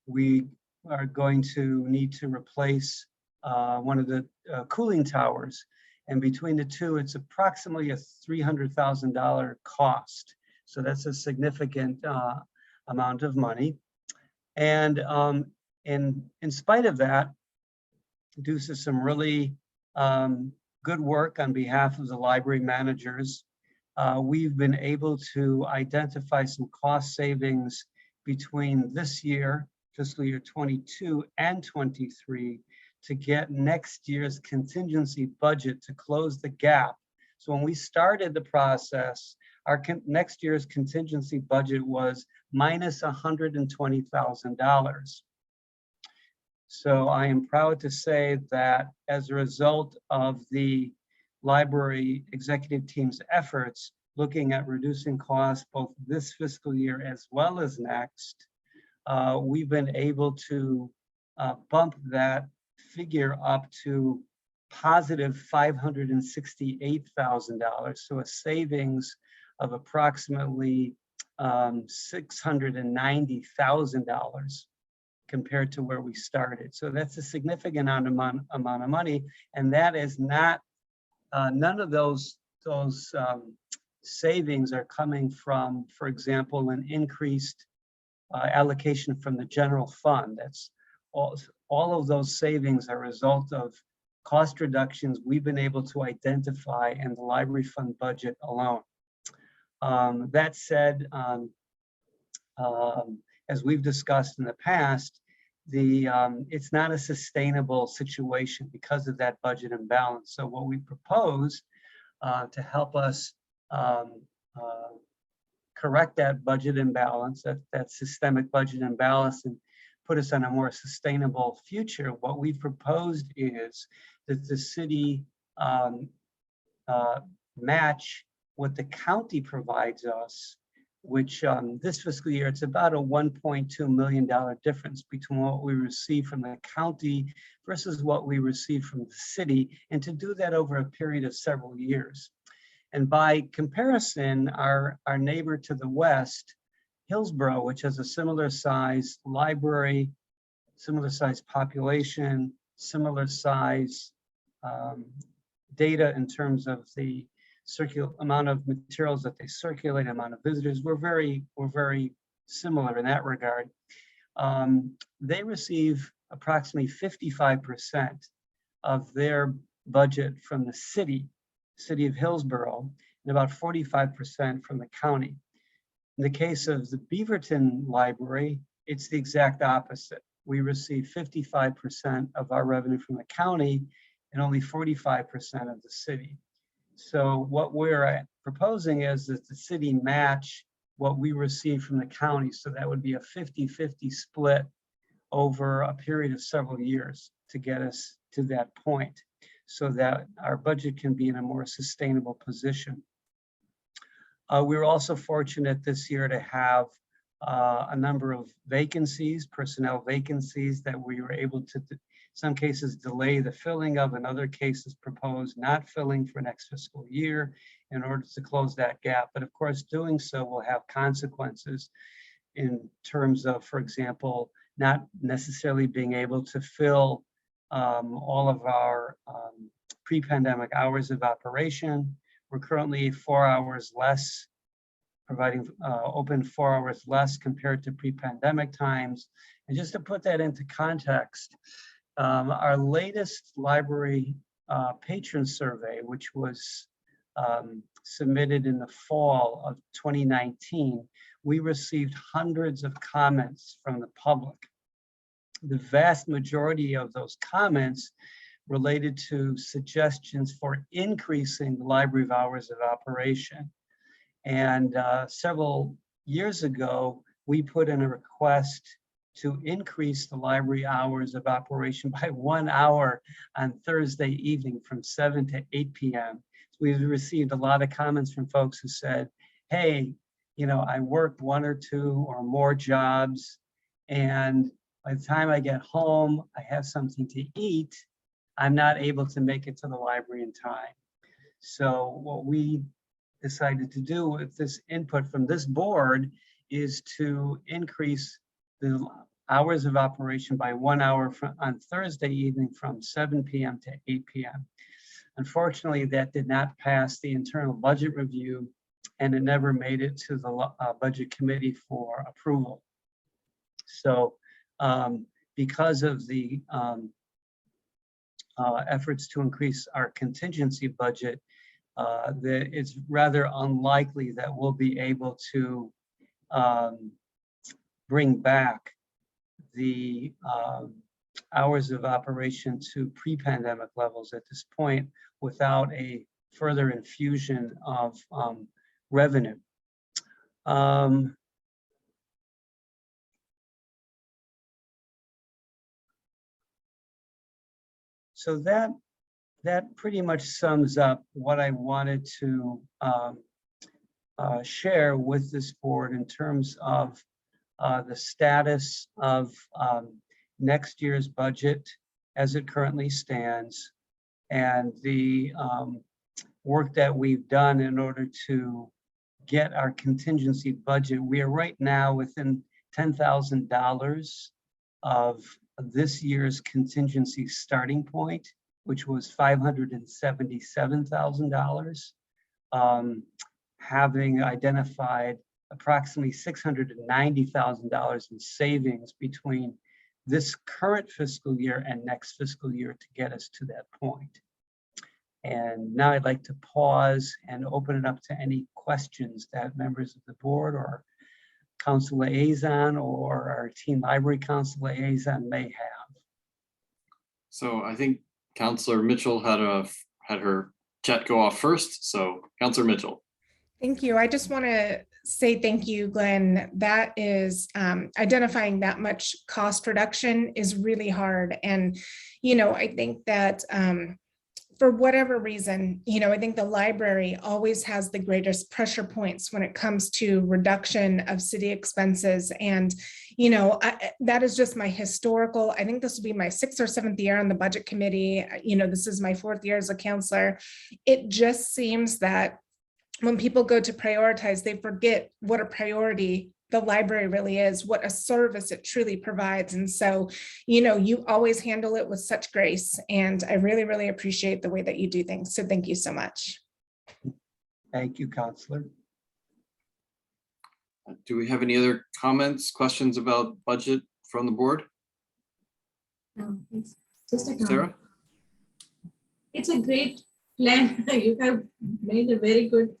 we are going to need to replace one of the cooling towers. And between the 2, it's approximately a $300,000 cost. So that's a significant amount of money. And in spite of that, due to some really good work on behalf of the library managers, we've been able to identify some cost savings between this year, fiscal year 22 and 23, to get next year's contingency budget to close the gap. So when we started the process, our next year's contingency budget was minus $120,000. So I am proud to say that as a result of the library executive team's efforts, looking at reducing costs both this fiscal year as well as next, we've been able to bump that figure up to positive $568,000. So a savings of approximately $690,000 compared to where we started. So that's a significant amount of money, and that is not, none of those savings are coming from, for example, an increased allocation from the general fund. That's all of those savings are a result of cost reductions we've been able to identify in the library fund budget alone. That said, as we've discussed in the past, it's not a sustainable situation because of that budget imbalance. So what we propose to help us correct that budget imbalance, that systemic budget imbalance, and put us on a more sustainable future, what we've proposed is that the city match what the county provides us, which this fiscal year, it's about a $1.2 million difference between what we receive from the county versus what we receive from the city, and to do that over a period of several years. And by comparison, our neighbor to the west, Hillsborough, which has a similar size library, similar size population, similar size data in terms of the amount of materials that they circulate, amount of visitors, we're very similar in that regard. They receive approximately 55% of their budget from the city of Hillsborough, and about 45% from the county. In the case of the Beaverton Library, it's the exact opposite. We receive 55% of our revenue from the county and only 45% of the city. So what we're proposing is that the city match what we receive from the county. So that would be a 50-50 split over a period of several years to get us to that point, so that our budget can be in a more sustainable position. We were also fortunate this year to have a number of vacancies, personnel vacancies, that we were able to, in some cases, delay the filling of, in other cases, propose not filling for next fiscal year in order to close that gap. But of course, doing so will have consequences in terms of, for example, not necessarily being able to fill all of our pre-pandemic hours of operation. We're currently 4 hours less, providing open 4 hours less compared to pre-pandemic times. And just to put that into context, our latest library patron survey, which was submitted in the fall of 2019, we received hundreds of comments from the public. The vast majority of those comments related to suggestions for increasing the library hours of operation. And several years ago, we put in a request to increase the library hours of operation by 1 hour on Thursday evening from 7 to 8 p.m. We've received a lot of comments from folks who said, hey, you know, I work 1 or 2 or more jobs, and by the time I get home, I have something to eat. I'm not able to make it to the library in time. So what we decided to do with this input from this board is to increase the hours of operation by 1 hour on Thursday evening from 7 p.m. to 8 p.m. Unfortunately, that did not pass the internal budget review, and it never made it to the budget committee for approval. So because of the efforts to increase our contingency budget, that it's rather unlikely that we'll be able to bring back the hours of operation to pre-pandemic levels at this point without a further infusion of revenue. So that pretty much sums up what I wanted to share with this board in terms of the status of next year's budget as it currently stands, and the work that we've done in order to get our contingency budget. We are right now within $10,000 of this year's contingency starting point, which was $577,000, having identified approximately $690,000 in savings between this current fiscal year and next fiscal year to get us to that point. And now I'd like to pause and open it up to any questions that members of the board or council liaison or our teen library council liaison may have. So I think Councilor Mitchell had her chat go off first. So Councilor Mitchell. Thank you. I just want to say thank you, Glenn. That is identifying that much cost reduction is really hard. And, you know, I think that for whatever reason, you know, I think the library always has the greatest pressure points when it comes to reduction of city expenses. And, you know, that is just my historical, I think this will be my 6th or 7th year on the budget committee. You know, this is my 4th year as a counselor. It just seems that when people go to prioritize, they forget what a priority the library really is, what a service it truly provides. And so, you know, you always handle it with such grace. And I really, really appreciate the way that you do things. So thank you so much. Thank you, Counselor. Do we have any other comments, questions about budget from the board? No, it's just a comment. Sarah? It's a great plan. You have made a very good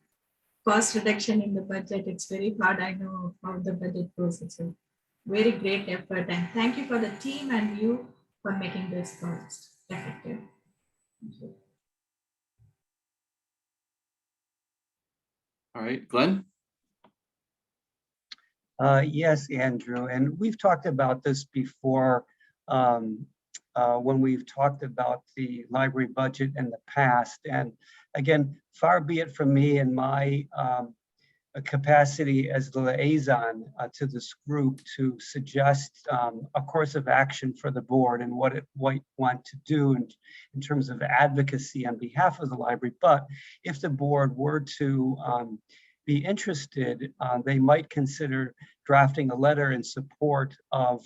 cost reduction in the budget. It's very hard. I know how the budget goes. It's a very great effort. And thank you for the team and you for making this cost effective. Thank you. All right, Glenn? Yes, Andrew, and we've talked about this before when we've talked about the library budget in the past. And again, far be it from me and my capacity as the liaison to this group to suggest a course of action for the board and what it might want to do in terms of advocacy on behalf of the library. But if the board were to be interested, they might consider drafting a letter in support of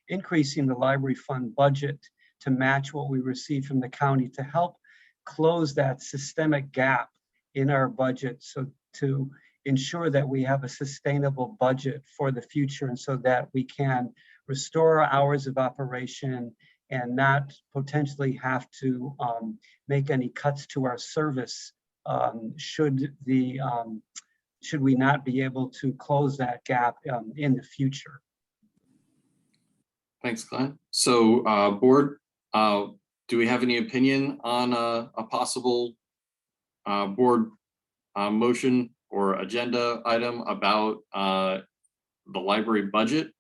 increasing the library fund budget to match what we receive from the county to help close that systemic gap in our budget, so to ensure that we have a sustainable budget for the future, and so that we can restore our hours of operation and not potentially have to make any cuts to our service should we not be able to close that gap in the future. Thanks, Glenn. So board, do we have any opinion on a possible board motion or agenda item about the library budget,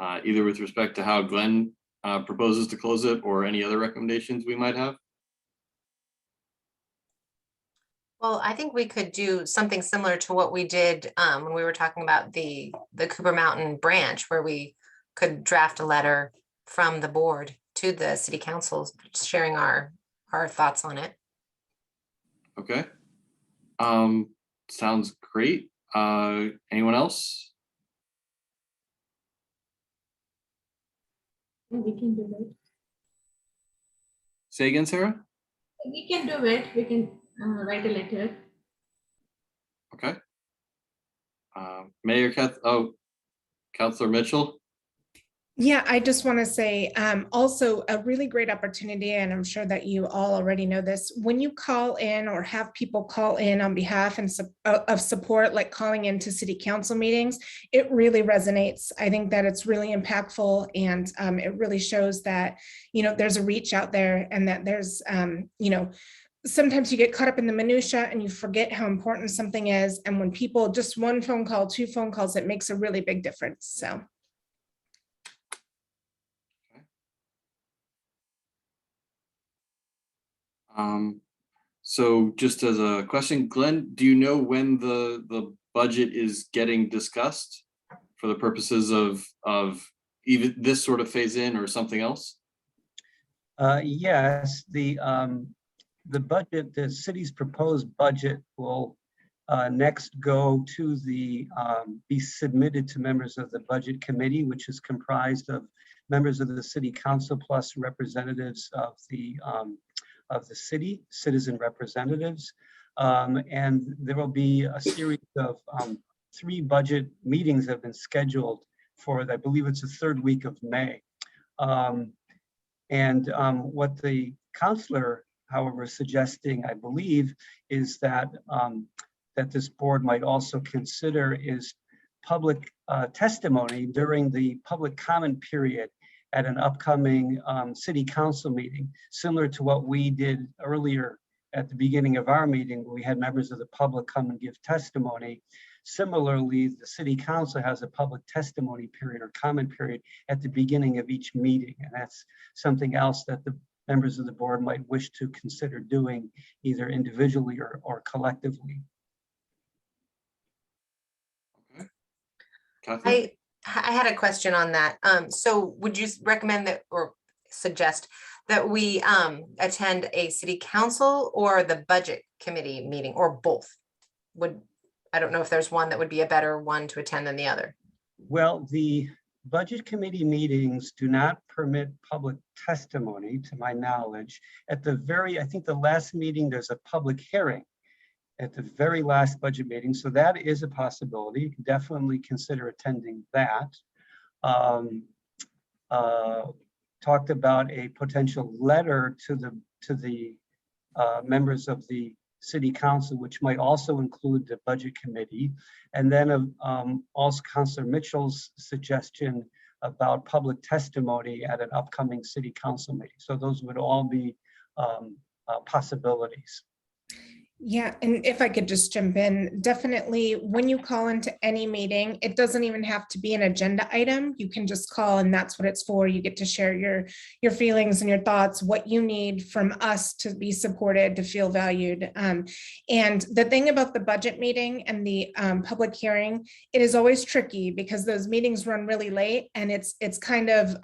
either with respect to how Glenn proposes to close it or any other recommendations we might have? Well, I think we could do something similar to what we did when we were talking about the Cooper Mountain branch, where we could draft a letter from the board to the city council sharing our thoughts on it. Okay. Sounds great. Anyone else? We can do it. Say again, Sarah? We can do it. We can write a letter. Okay. Mayor Councilor Mitchell? Yeah, I just want to say also a really great opportunity, and I'm sure that you all already know this, when you call in or have people call in on behalf of support, like calling into city council meetings, it really resonates. I think that it's really impactful, and it really shows that, you know, there's a reach out there, and that there's, you know, sometimes you get caught up in the minutia and you forget how important something is. And when people, just one phone call, 2 phone calls, it makes a really big difference. So. So just as a question, Glenn, do you know when the budget is getting discussed for the purposes of even this sort of phase in or something else? Yes, the budget, the city's proposed budget will next go to be submitted to members of the budget committee, which is comprised of members of the city council plus representatives of the city, citizen representatives. And there will be a series of 3 budget meetings that have been scheduled for, I believe it's the 3rd week of May. What the counselor, however, is suggesting, I believe, is that that this board might also consider is public testimony during the public comment period at an upcoming city council meeting, similar to what we did earlier at the beginning of our meeting, where we had members of the public come and give testimony. Similarly, the city council has a public testimony period or comment period at the beginning of each meeting. And that's something else that the members of the board might wish to consider doing either individually or collectively. Okay. Cathy? I had a question on that. So would you recommend that or suggest that we attend a city council or the budget committee meeting or both? I don't know if there's one that would be a better one to attend than the other. Well, the budget committee meetings do not permit public testimony, to my knowledge. At the I think the last meeting, there's a public hearing at the very last budget meeting. So that is a possibility. You can definitely consider attending that. Talked about a potential letter to the members of the city council, which might also include the budget committee. And then also Councilor Mitchell's suggestion about public testimony at an upcoming city council meeting. So those would all be possibilities. Yeah, and if I could just jump in, definitely when you call into any meeting, it doesn't even have to be an agenda item. You can just call, and that's what it's for. You get to share your feelings and your thoughts, what you need from us to be supported, to feel valued. And the thing about the budget meeting and the public hearing, it is always tricky because those meetings run really late, and it's kind of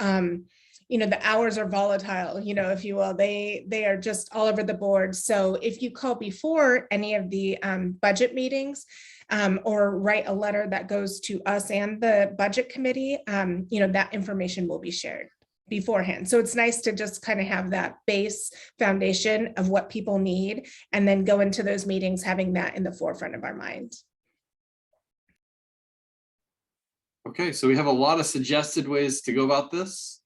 you know, the hours are volatile, you know, if you will, they are just all over the board. So if you call before any of the budget meetings or write a letter that goes to us and the budget committee, you know, that information will be shared beforehand. So it's nice to just kind of have that base foundation of what people need and then go into those meetings having that in the forefront of our mind. Okay, so we have a lot of suggested ways to go about this.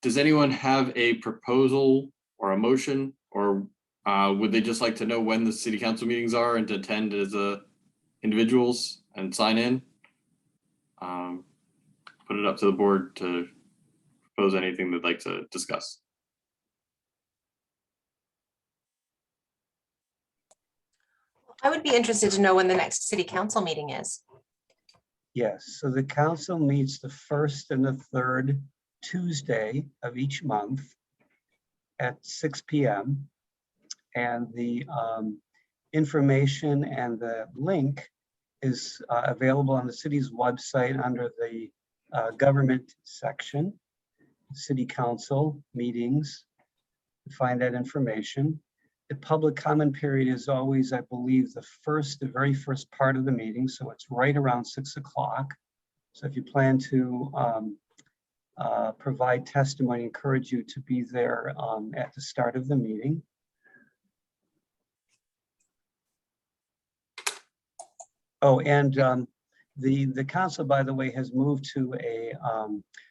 Does anyone have a proposal or a motion, or would they just like to know when the city council meetings are and to attend as individuals and sign in? Put it up to the board to propose anything they'd like to discuss. I would be interested to know when the next city council meeting is. Yes, so the council meets the 1st and the 3rd Tuesday of each month at 6 p.m. And the information and the link is available on the city's website under the government section, city council meetings. To find that information. The public comment period is always, I believe, the very first part of the meeting. So it's right around 6 o'clock. So if you plan to provide testimony, I encourage you to be there at the start of the meeting. Oh, and The council, by the way, has moved to a,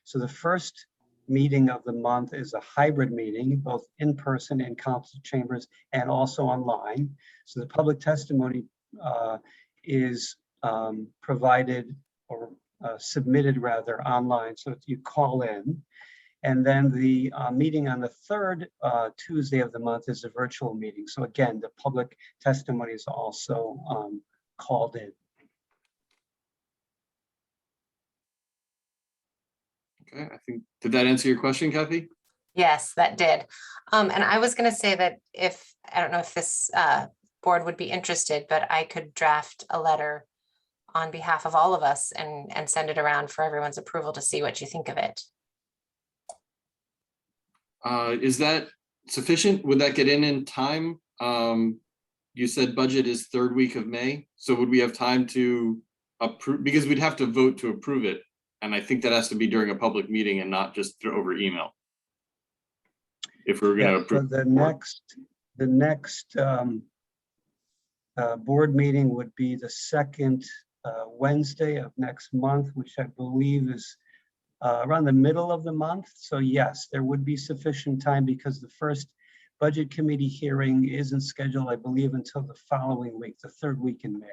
so the first meeting of the month is a hybrid meeting, both in person in council chambers and also online. So the public testimony is provided or submitted rather online, so you call in. And then the meeting on the third Tuesday of the month is a virtual meeting. So again, the public testimony is also called in. Okay, I think, did that answer your question, Kathy? Yes, that did. And I was going to say that if, I don't know if this board would be interested, but I could draft a letter on behalf of all of us and send it around for everyone's approval to see what you think of it. Is that sufficient? Would that get in time? You said budget is third week of May. So would we have time to approve? Because we'd have to vote to approve it. And I think that has to be during a public meeting and not just over email. If we're going to approve. So the next board meeting would be the second Wednesday of next month, which I believe is around the middle of the month. So yes, there would be sufficient time because the first budget committee hearing isn't scheduled, I believe, until the following week, the third week in May.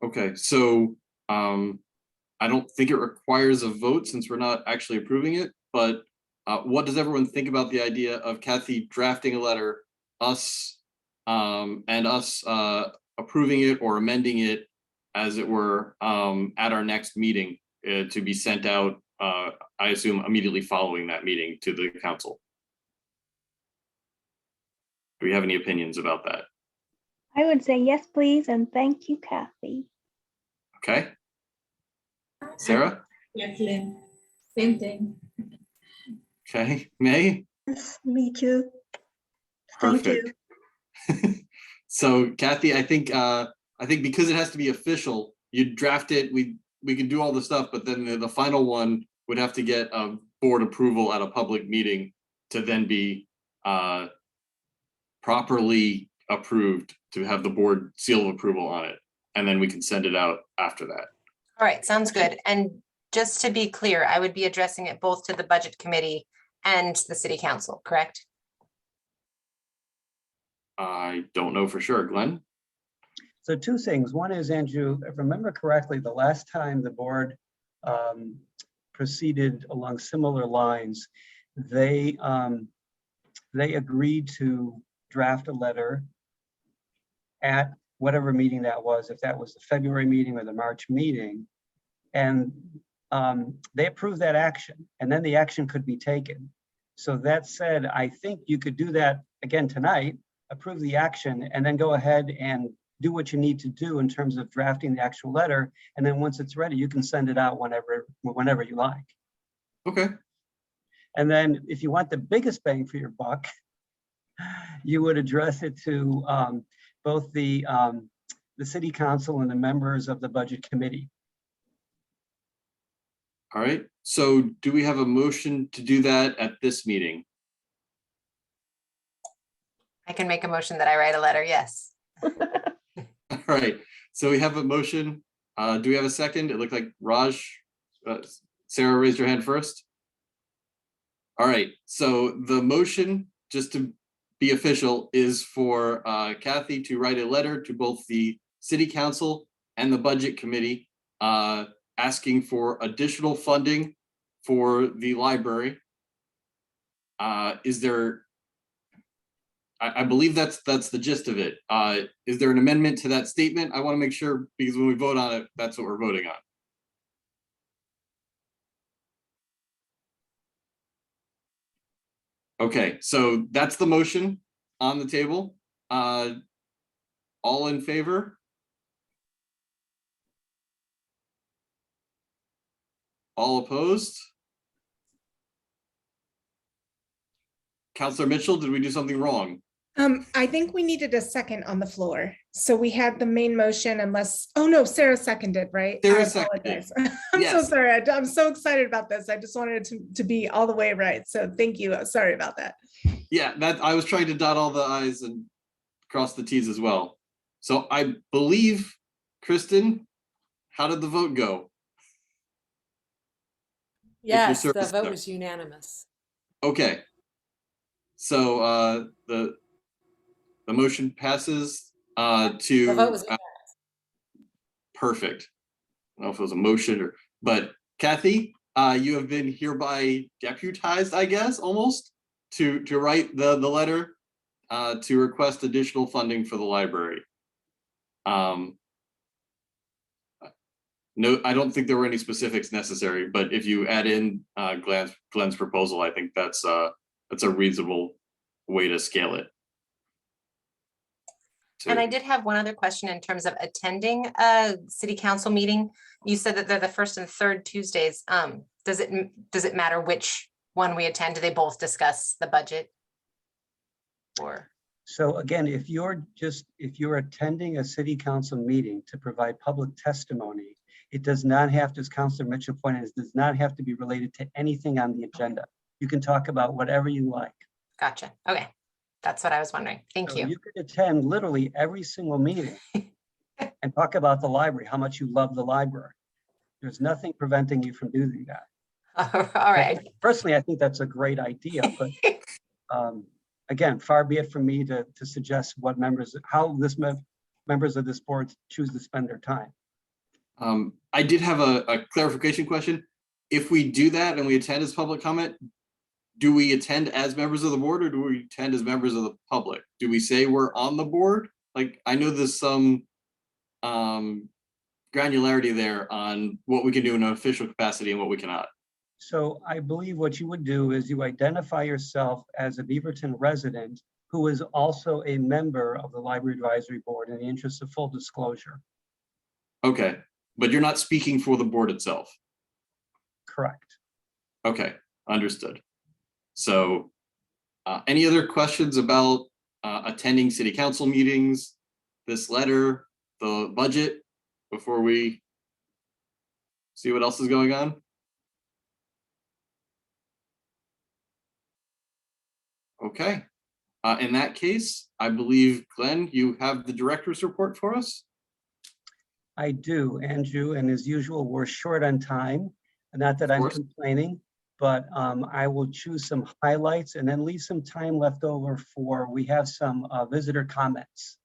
Okay, so I don't think it requires a vote since we're not actually approving it, but what does everyone think about the idea of Kathy drafting a letter, us approving it or amending it, as it were, at our next meeting to be sent out, I assume, immediately following that meeting to the council? Do we have any opinions about that? I would say yes, please, and thank you, Kathy. Okay. Sarah? Yes, Lynn. Same thing. Okay. Mei? Yes, me too. Thank you. Perfect. So Kathy, I think because it has to be official, you draft it, we can do all the stuff, but then the final one would have to get a board approval at a public meeting to then be properly approved, to have the board seal of approval on it. And then we can send it out after that. All right, sounds good. And just to be clear, I would be addressing it both to the budget committee and the city council, correct? I don't know for sure. Glenn? So two things. One is, Andrew, if I remember correctly, the last time the board proceeded along similar lines, they agreed to draft a letter at whatever meeting that was, if that was the February meeting or the March meeting, and they approved that action, and then the action could be taken. So that said, I think you could do that again tonight, approve the action, and then go ahead and do what you need to do in terms of drafting the actual letter. And then once it's ready, you can send it out whenever you like. Okay. And then if you want the biggest bang for your buck, you would address it to both the city council and the members of the budget committee. All right. So do we have a motion to do that at this meeting? I can make a motion that I write a letter, yes. All right. So we have a motion. Do we have a second? It looked like Raj, Sarah raised her hand first. All right. So the motion, just to be official, is for Kathy to write a letter to both the city council and the budget committee asking for additional funding for the library. Is there, I believe that's the gist of it. Is there an amendment to that statement? I want to make sure, because when we vote on it, that's what we're voting on. Okay, so that's the motion on the table. All in favor? All opposed? Councilor Mitchell, did we do something wrong? I think we needed a second on the floor. So we had the main motion unless, oh no, Sarah seconded, right? Sarah seconded. I'm Yes. so sorry. I'm so excited about this. I just wanted it to be all the way right. So thank you. Sorry about that. Yeah, that I was trying to dot all the I's and cross the T's as well. So I believe, Kristen, how did the vote go? Yes, the service vote there. was unanimous. Okay. So the motion passes to The vote was perfect. I don't know if it was a motion or, but Kathy, you have been hereby deputized, I guess, almost to write the letter to request additional funding for the library. No, I don't think there were any specifics necessary, but if you add in Glenn's proposal, I think that's a reasonable way to scale it. And I did have one other question in terms of attending a city council meeting. You said that they're the first and third Tuesdays. Does it matter which one we attend? Do they both discuss the budget? Or So again, if you're attending a city council meeting to provide public testimony, it does not have to, as Councilor Mitchell pointed out, it does not have to be related to anything on the agenda. You can talk about whatever you like. gotcha. Okay, that's what I was wondering. Thank So you. you could attend literally every single meeting and talk about the library, how much you love the library. There's nothing preventing you from doing that. All right. Personally, I think that's a great idea, but again, far be it from me to suggest what members of this board choose to spend their time. I did have a clarification question. If we do that and we attend as public comment, do we attend as members of the board or do we attend as members of the public? Do we say we're on the board? Like, I know there's some granularity there on what we can do in an official capacity and what we cannot. So I believe what you would do is you identify yourself as a Beaverton resident who is also a member of the Library Advisory Board in the interest of full disclosure. Okay, but you're not speaking for the board itself. Correct. Okay, understood. So any other questions about attending city council meetings, this letter, the budget, before we see what else is going on? Okay, in that case, I believe, Glenn, you have the director's report for us? I do, Andrew, and as usual, we're short on time. Not that I'm complaining, but I will choose some highlights and then leave some time left over for, we have some visitor comments.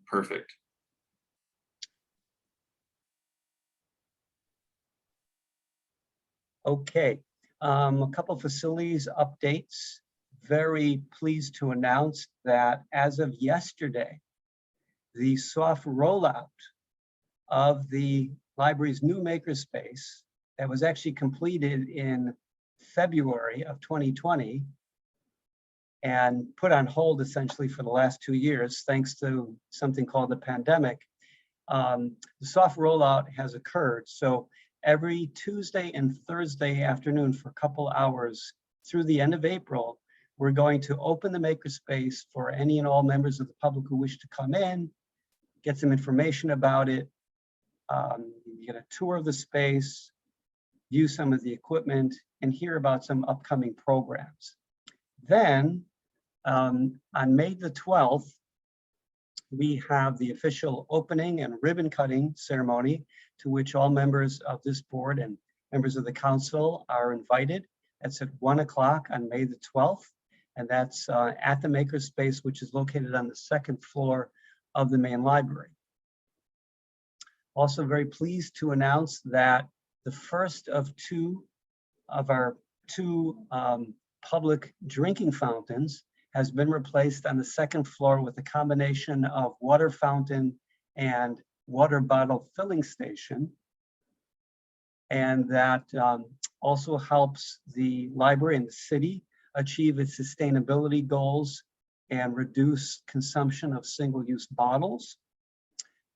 Perfect. Okay, a couple facilities updates. Very pleased to announce that as of yesterday, the soft rollout of the library's new makerspace that was actually completed in February of 2020 and put on hold essentially for the last 2 years, thanks to something called the pandemic. The soft rollout has occurred. So every Tuesday and Thursday afternoon for a couple hours through the end of April, we're going to open the makerspace for any and all members of the public who wish to come in, get some information about it, get a tour of the space, view some of the equipment, and hear about some upcoming programs. Then on May the 12th, we have the official opening and ribbon cutting ceremony to which all members of this board and members of the council are invited. That's at 1 o'clock on May the 12th. And that's at the makerspace, which is located on the second floor of the main library. Also very pleased to announce that the first of our two public drinking fountains has been replaced on the second floor with a combination of water fountain and water bottle filling station. And that also helps the library and the city achieve its sustainability goals and reduce consumption of single-use bottles.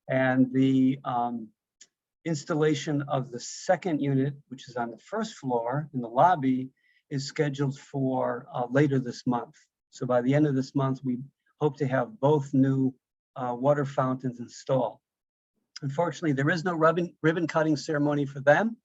And the installation of the second unit, which is on the first floor in the lobby, is scheduled for later this month. So by the end of this month, we hope to have both new water fountains installed. Unfortunately, there is no ribbon cutting ceremony for them,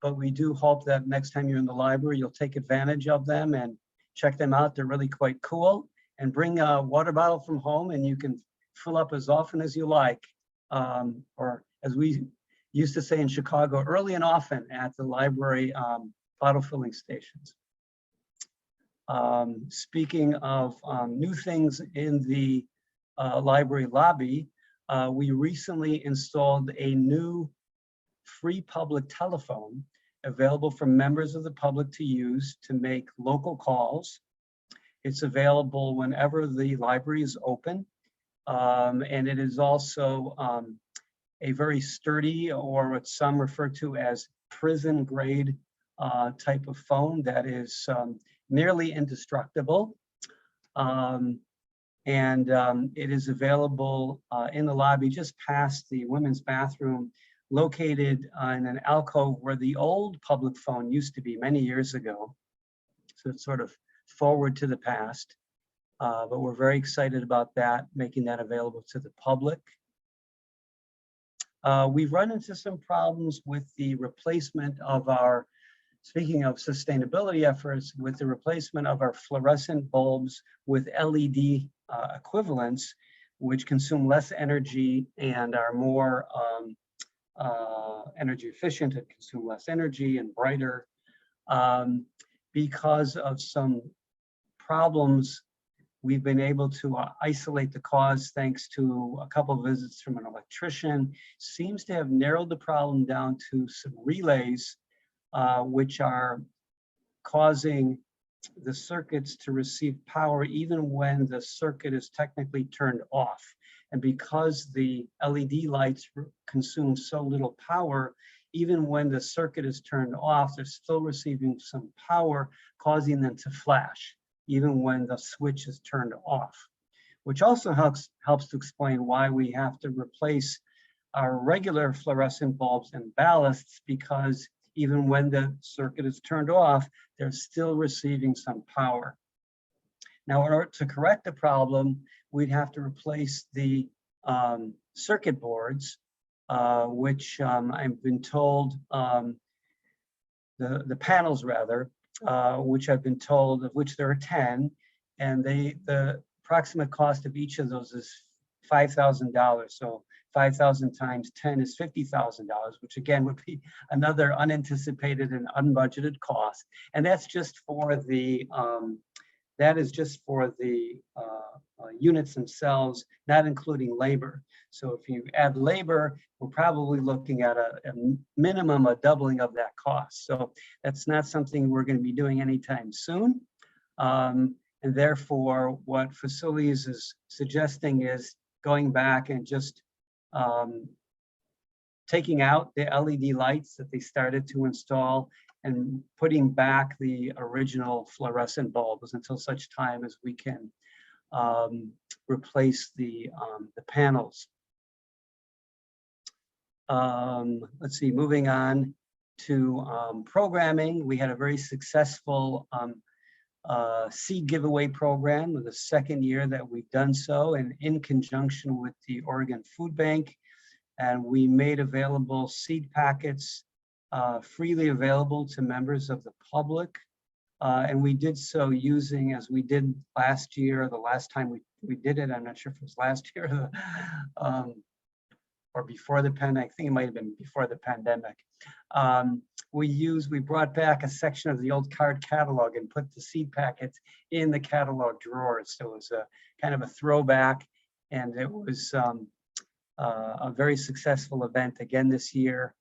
but we do hope that next time you're in the library, you'll take advantage of them and check them out. They're really quite cool. And bring a water bottle from home and you can fill up as often as you like. Or as we used to say in Chicago, early and often at the library bottle filling stations. Speaking of new things in the library lobby, we recently installed a new free public telephone available for members of the public to use to make local calls. It's available whenever the library is open. And it is also a very sturdy, or what some refer to as prison grade type of phone that is nearly indestructible. It is available in the lobby just past the women's bathroom, located in an alcove where the old public phone used to be many years ago. So it's sort of forward to the past, but we're very excited about that, making that available to the public. We've run into some problems with the replacement of our, speaking of sustainability efforts, with the replacement of our fluorescent bulbs with LED equivalents, which consume less energy and are more energy efficient and consume less energy and brighter. Because of some problems, we've been able to isolate the cause thanks to a couple of visits from an electrician. Seems to have narrowed the problem down to some relays, which are causing the circuits to receive power even when the circuit is technically turned off. And because the LED lights consume so little power, even when the circuit is turned off, they're still receiving some power, causing them to flash, even when the switch is turned off, which also helps to explain why we have to replace our regular fluorescent bulbs and ballasts, because even when the circuit is turned off, they're still receiving some power. Now, in order to correct the problem, we'd have to replace the circuit boards, which I've been told, the panels rather, which I've been told, of which there are 10, and the approximate cost of each of those is $5,000. So 5,000 times 10 is $50,000, which again would be another unanticipated and unbudgeted cost. And that's just for the units themselves, not including labor. So if you add labor, we're probably looking at a minimum, a doubling of that cost. So that's not something we're going to be doing anytime soon. And therefore, what Facilities is suggesting is going back and just taking out the LED lights that they started to install and putting back the original fluorescent bulbs until such time as we can replace the panels. Let's see, moving on to programming. We had a very successful seed giveaway program, with the second year that we've done so, and in conjunction with the Oregon Food Bank. And we made available seed packets freely available to members of the public. And we did so using, as we did last year, the last time we did it, I'm not sure if it was last year or before the pandemic. I think it might have been before the pandemic. We brought back a section of the old card catalog and put the seed packets in the catalog drawers. So it was a kind of a throwback, and it was a very successful event again this year.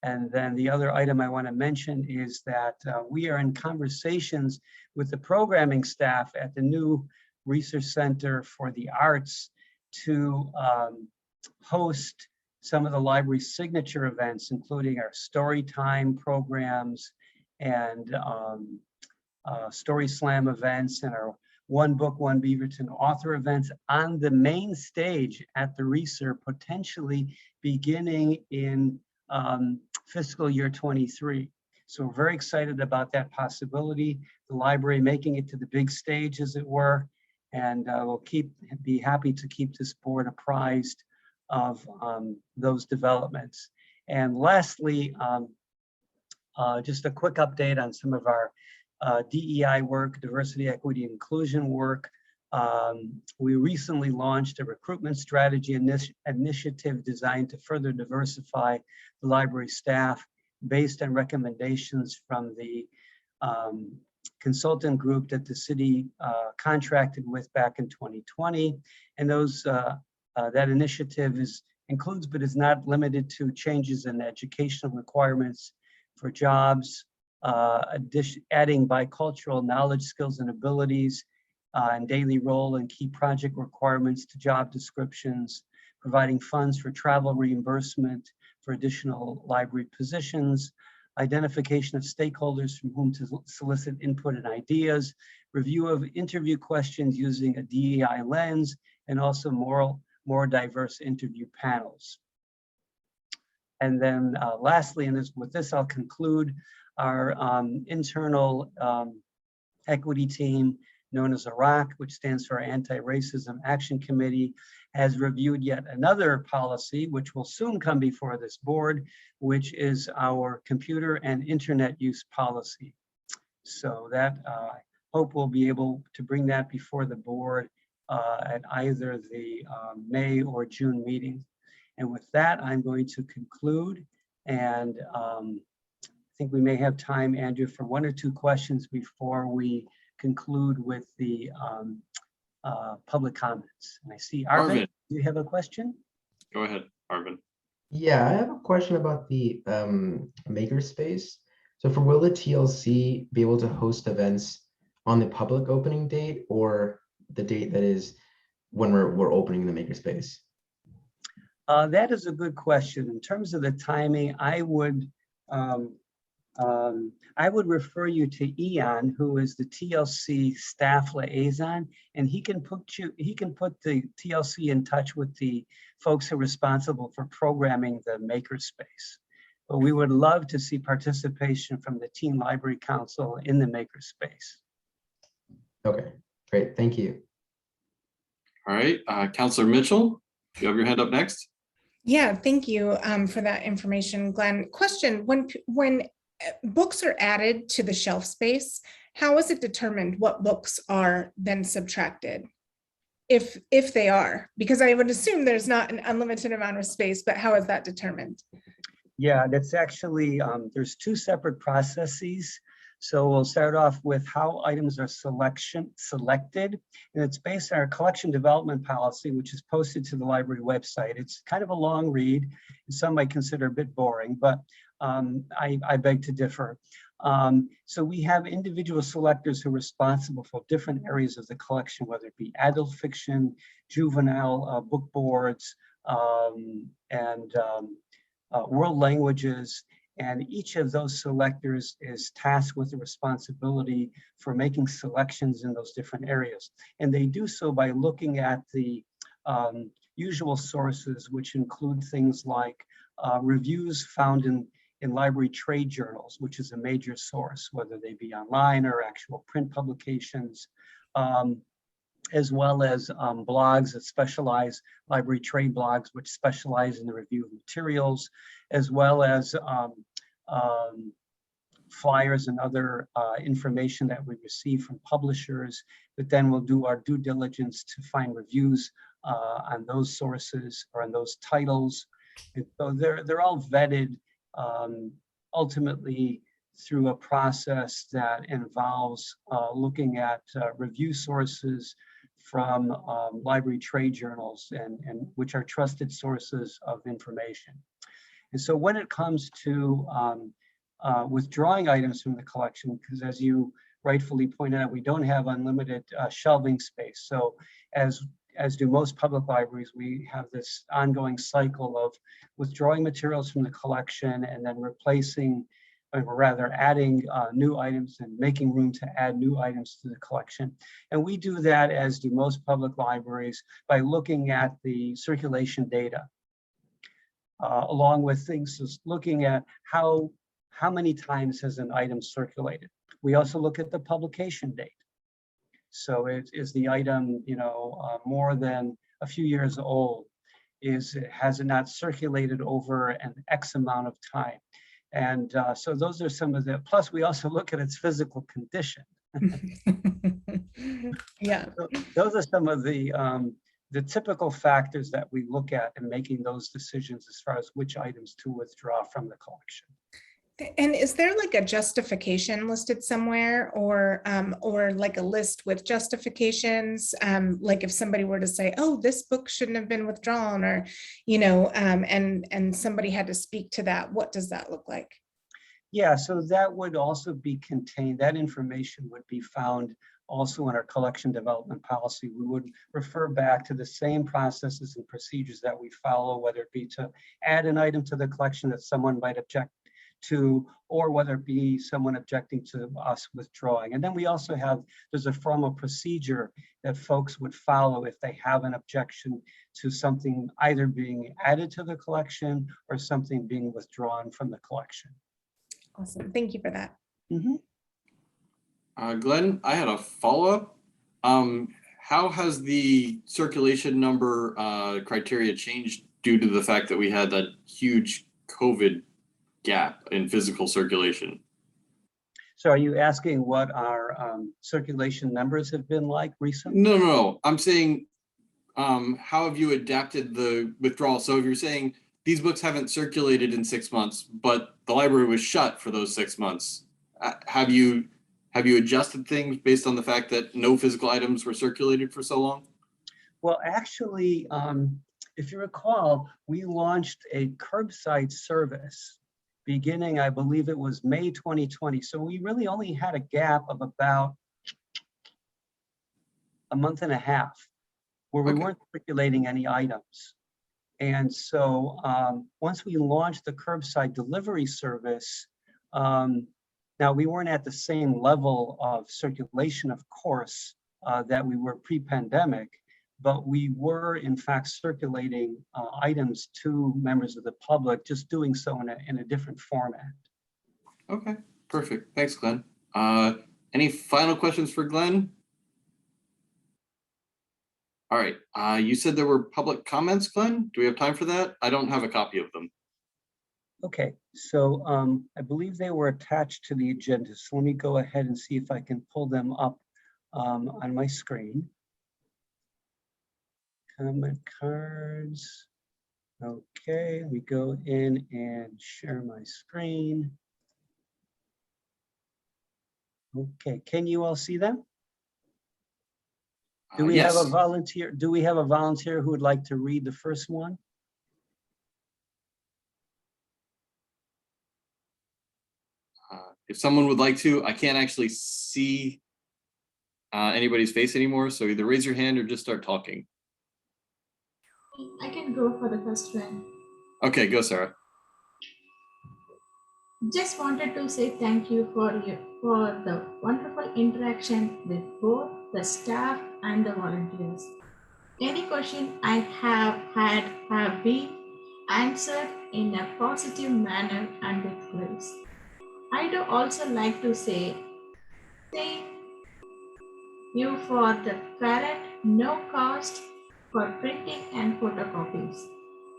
And then the other item I want to mention is that we are in conversations with the programming staff at the new Research Center for the Arts to host some of the library's signature events, including our story time programs and story slam events, and our One Book, One Beaverton author events on the main stage at the Research, potentially beginning in fiscal year 23. So we're very excited about that possibility, the library making it to the big stage, as it were, and we'll be happy to keep this board apprised of those developments. And lastly, just a quick update on some of our DEI work, diversity, equity, inclusion work. We recently launched a recruitment strategy initiative designed to further diversify the library staff based on recommendations from the consultant group that the city contracted with back in 2020. And that initiative includes, but is not limited to, changes in educational requirements for jobs, adding bicultural knowledge, skills, and abilities, and daily role and key project requirements to job descriptions, providing funds for travel reimbursement for additional library positions, identification of stakeholders from whom to solicit input and ideas, review of interview questions using a DEI lens, and also more diverse interview panels. And then lastly, and with this I'll conclude, our internal equity team, known as ARAC, which stands for Anti-Racism Action Committee, has reviewed yet another policy, which will soon come before this board, which is our computer and internet use policy. So that I hope we'll be able to bring that before the board at either the May or June meeting. And with that, I'm going to conclude. And I think we may have time, Andrew, for one or two questions before we conclude with the public comments. And I see Arvin, do you have a question? Go ahead, Arvin. Yeah, I have a question about the makerspace. So will the TLC be able to host events on the public opening date, or the date that is when we're opening the makerspace? That is a good question. In terms of the timing, I would refer you to Ian, who is the TLC staff liaison, and he can put the TLC in touch with the folks who are responsible for programming the makerspace. But we would love to see participation from the Teen Library Council in the makerspace. Okay, great, thank you. All right, Councillor Mitchell, you have your hand up next. Yeah, thank you for that information, Glenn. Question, when books are added to the shelf space, how is it determined what books are then subtracted? If they are, because I would assume there's not an unlimited amount of space, but how is that determined? Yeah, that's actually, there's two separate processes. So we'll start off with how items are selected. And it's based on our collection development policy, which is posted to the library website. It's kind of a long read, and some might consider a bit boring, but I beg to differ. So we have individual selectors who are responsible for different areas of the collection, whether it be adult fiction, juvenile book boards, and world languages. And each of those selectors is tasked with the responsibility for making selections in those different areas. And they do so by looking at the usual sources, which include things like reviews found in library trade journals, which is a major source, whether they be online or actual print publications, as well as blogs that specialize, library trade blogs, which specialize in the review of materials, as well as flyers and other information that we receive from publishers. But then we'll do our due diligence to find reviews on those sources or on those titles. And so they're all vetted ultimately through a process that involves looking at review sources from library trade journals, and which are trusted sources of information. And so when it comes to withdrawing items from the collection, because as you rightfully pointed out, we don't have unlimited shelving space. So as do most public libraries, we have this ongoing cycle of withdrawing materials from the collection and then replacing, or rather adding new items and making room to add new items to the collection. And we do that, as do most public libraries, by looking at the circulation data, along with things, just looking at how many times has an item circulated. We also look at the publication date. So is the item, more than a few years old? Has it not circulated over an X amount of time? And so those are some of the, plus we also look at its physical condition. Yeah. Those are some of the typical factors that we look at in making those decisions as far as which items to withdraw from the collection. And is there like a justification listed somewhere, or like a list with justifications? Like if somebody were to say, oh, this book shouldn't have been withdrawn, or, and somebody had to speak to that, what does that look like? Yeah, so that would also be contained, that information would be found also in our collection development policy. We would refer back to the same processes and procedures that we follow, whether it be to add an item to the collection that someone might object to, or whether it be someone objecting to us withdrawing. And then we also have, there's a formal procedure that folks would follow if they have an objection to something either being added to the collection or something being withdrawn from the collection. Awesome, thank you for that. Glenn, I had a follow-up. How has the circulation number criteria changed due to the fact that we had that huge COVID gap in physical circulation? So are you asking what our circulation numbers have been like recently? No. I'm saying, how have you adapted the withdrawal? So if you're saying these books haven't circulated in 6 months, but the library was shut for those 6 months, have you adjusted things based on the fact that no physical items were circulated for so long? Well, actually, if you recall, we launched a curbside service beginning, I believe it was May 2020. So we really only had a gap of about a month and a half where we weren't circulating any items. And so once we launched the curbside delivery service, now we weren't at the same level of circulation, of course, that we were pre-pandemic, but we were in fact circulating items to members of the public, just doing so in a different format. Okay, perfect. Thanks, Glenn. Any final questions for Glenn? All right, you said there were public comments, Glenn. Do we have time for that? I don't have a copy of them. Okay, so I believe they were attached to the agenda. So let me go ahead and see if I can pull them up on my screen. Comment cards. Okay, we go in and share my screen. Okay, can you all see them? Do we have a volunteer? Do we have a volunteer who would like to read the first one? If someone would like to, I can't actually see anybody's face anymore, so either raise your hand or just start talking. I can go for the first one. Okay, go, Sara. Just wanted to say thank you for the wonderful interaction with both the staff and the volunteers. Any question I have been answered in a positive manner and with grace. I do also like to say thank you for the current no cost for printing and photocopies.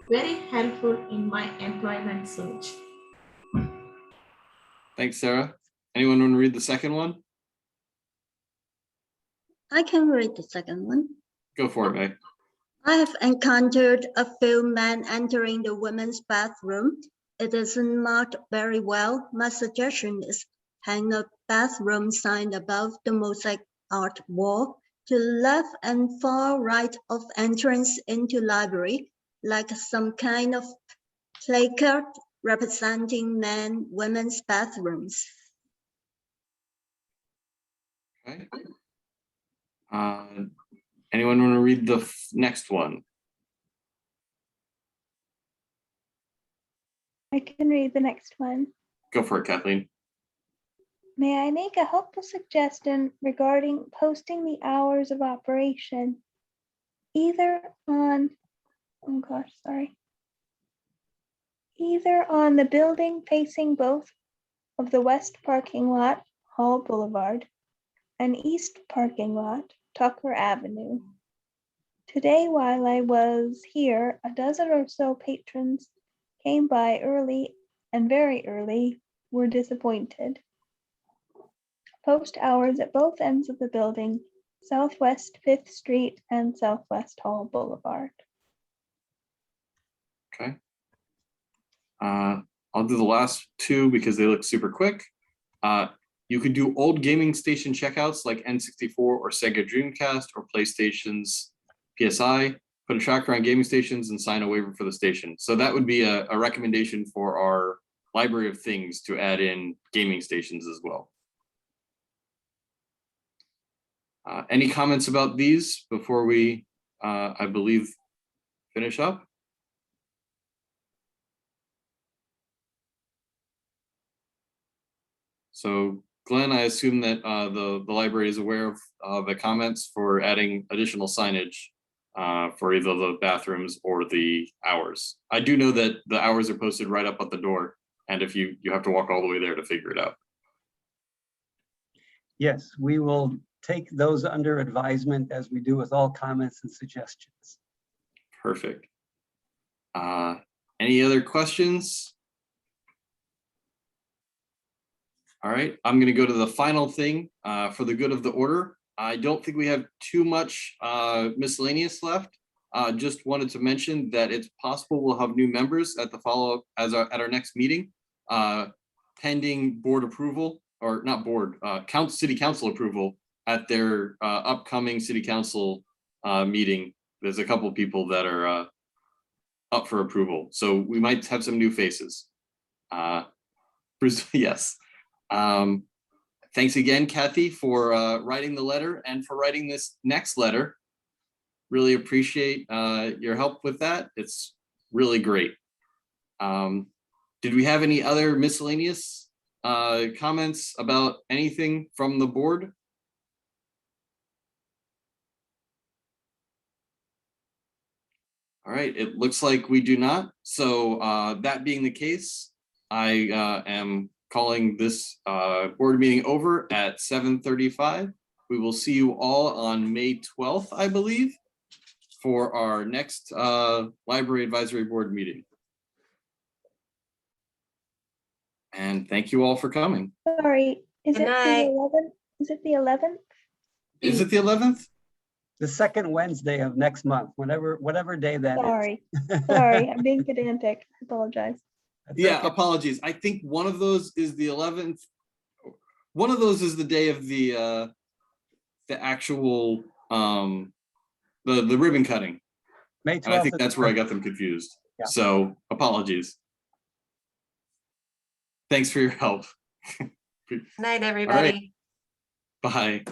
Very helpful in my employment search. Thanks, Sara. Anyone want to read the second one? I can read the second one. Go for it, Mei. I have encountered a few men entering the women's bathroom. It isn't marked very well. My suggestion is hang a bathroom sign above the mosaic art wall to left and far right of entrance into library, like some kind of placard representing men, women's bathrooms. Okay. Anyone want to read the next one? I can read the next one. Go for it, Kathleen. May I make a helpful suggestion regarding posting the hours of operation? Either on, either on the building facing both of the west parking lot, Hall Boulevard, and east parking lot, Tucker Avenue. Today, while I was here, a dozen or so patrons came by early and very early, were disappointed. Post hours at both ends of the building Southwest 5th Street and Southwest Hall Boulevard. Okay. I'll do the last two because they look super quick. You could do old gaming station checkouts like N64 or Sega Dreamcast or PlayStation's PSI, put a tracker on gaming stations and sign a waiver for the station. So that would be a recommendation for our library of things to add in gaming stations as well. Any comments about these before we, I believe, finish up? So Glenn, I assume that the library is aware of the comments for adding additional signage for either the bathrooms or the hours. I do know that the hours are posted right up at the door, and if you have to walk all the way there to figure it out. Yes, we will take those under advisement as we do with all comments and suggestions. Perfect. Any other questions? All right, I'm going to go to the final thing for the good of the order. I don't think we have too much miscellaneous left. Just wanted to mention that it's possible we'll have new members at the follow-up at our next meeting, pending board approval, or not board, city council approval at their upcoming city council meeting. There's a couple people that are up for approval, so we might have some new faces. Yes. Thanks again, Cathy, for writing the letter and for writing this next letter. Really appreciate your help with that. It's really great. Did we have any other miscellaneous comments about anything from the board? All right, it looks like we do not. So that being the case, I am calling this board meeting over at 7:35. We will see you all on May 12th, I believe, for our next Library Advisory Board meeting. And thank you all for coming. Sorry, is Good it night. the 11th? Is it the 11th? Is it the 11th? The second Wednesday of next month, whatever day that is. Sorry, sorry, I'm being pedantic. I apologize. That's Yeah, okay. apologies. I think one of those is the 11th. One of those is the day of the actual the ribbon cutting. May And I 12th think is that's where I got them confused. Yeah. So apologies. Thanks for your help. Night, everybody. Bye.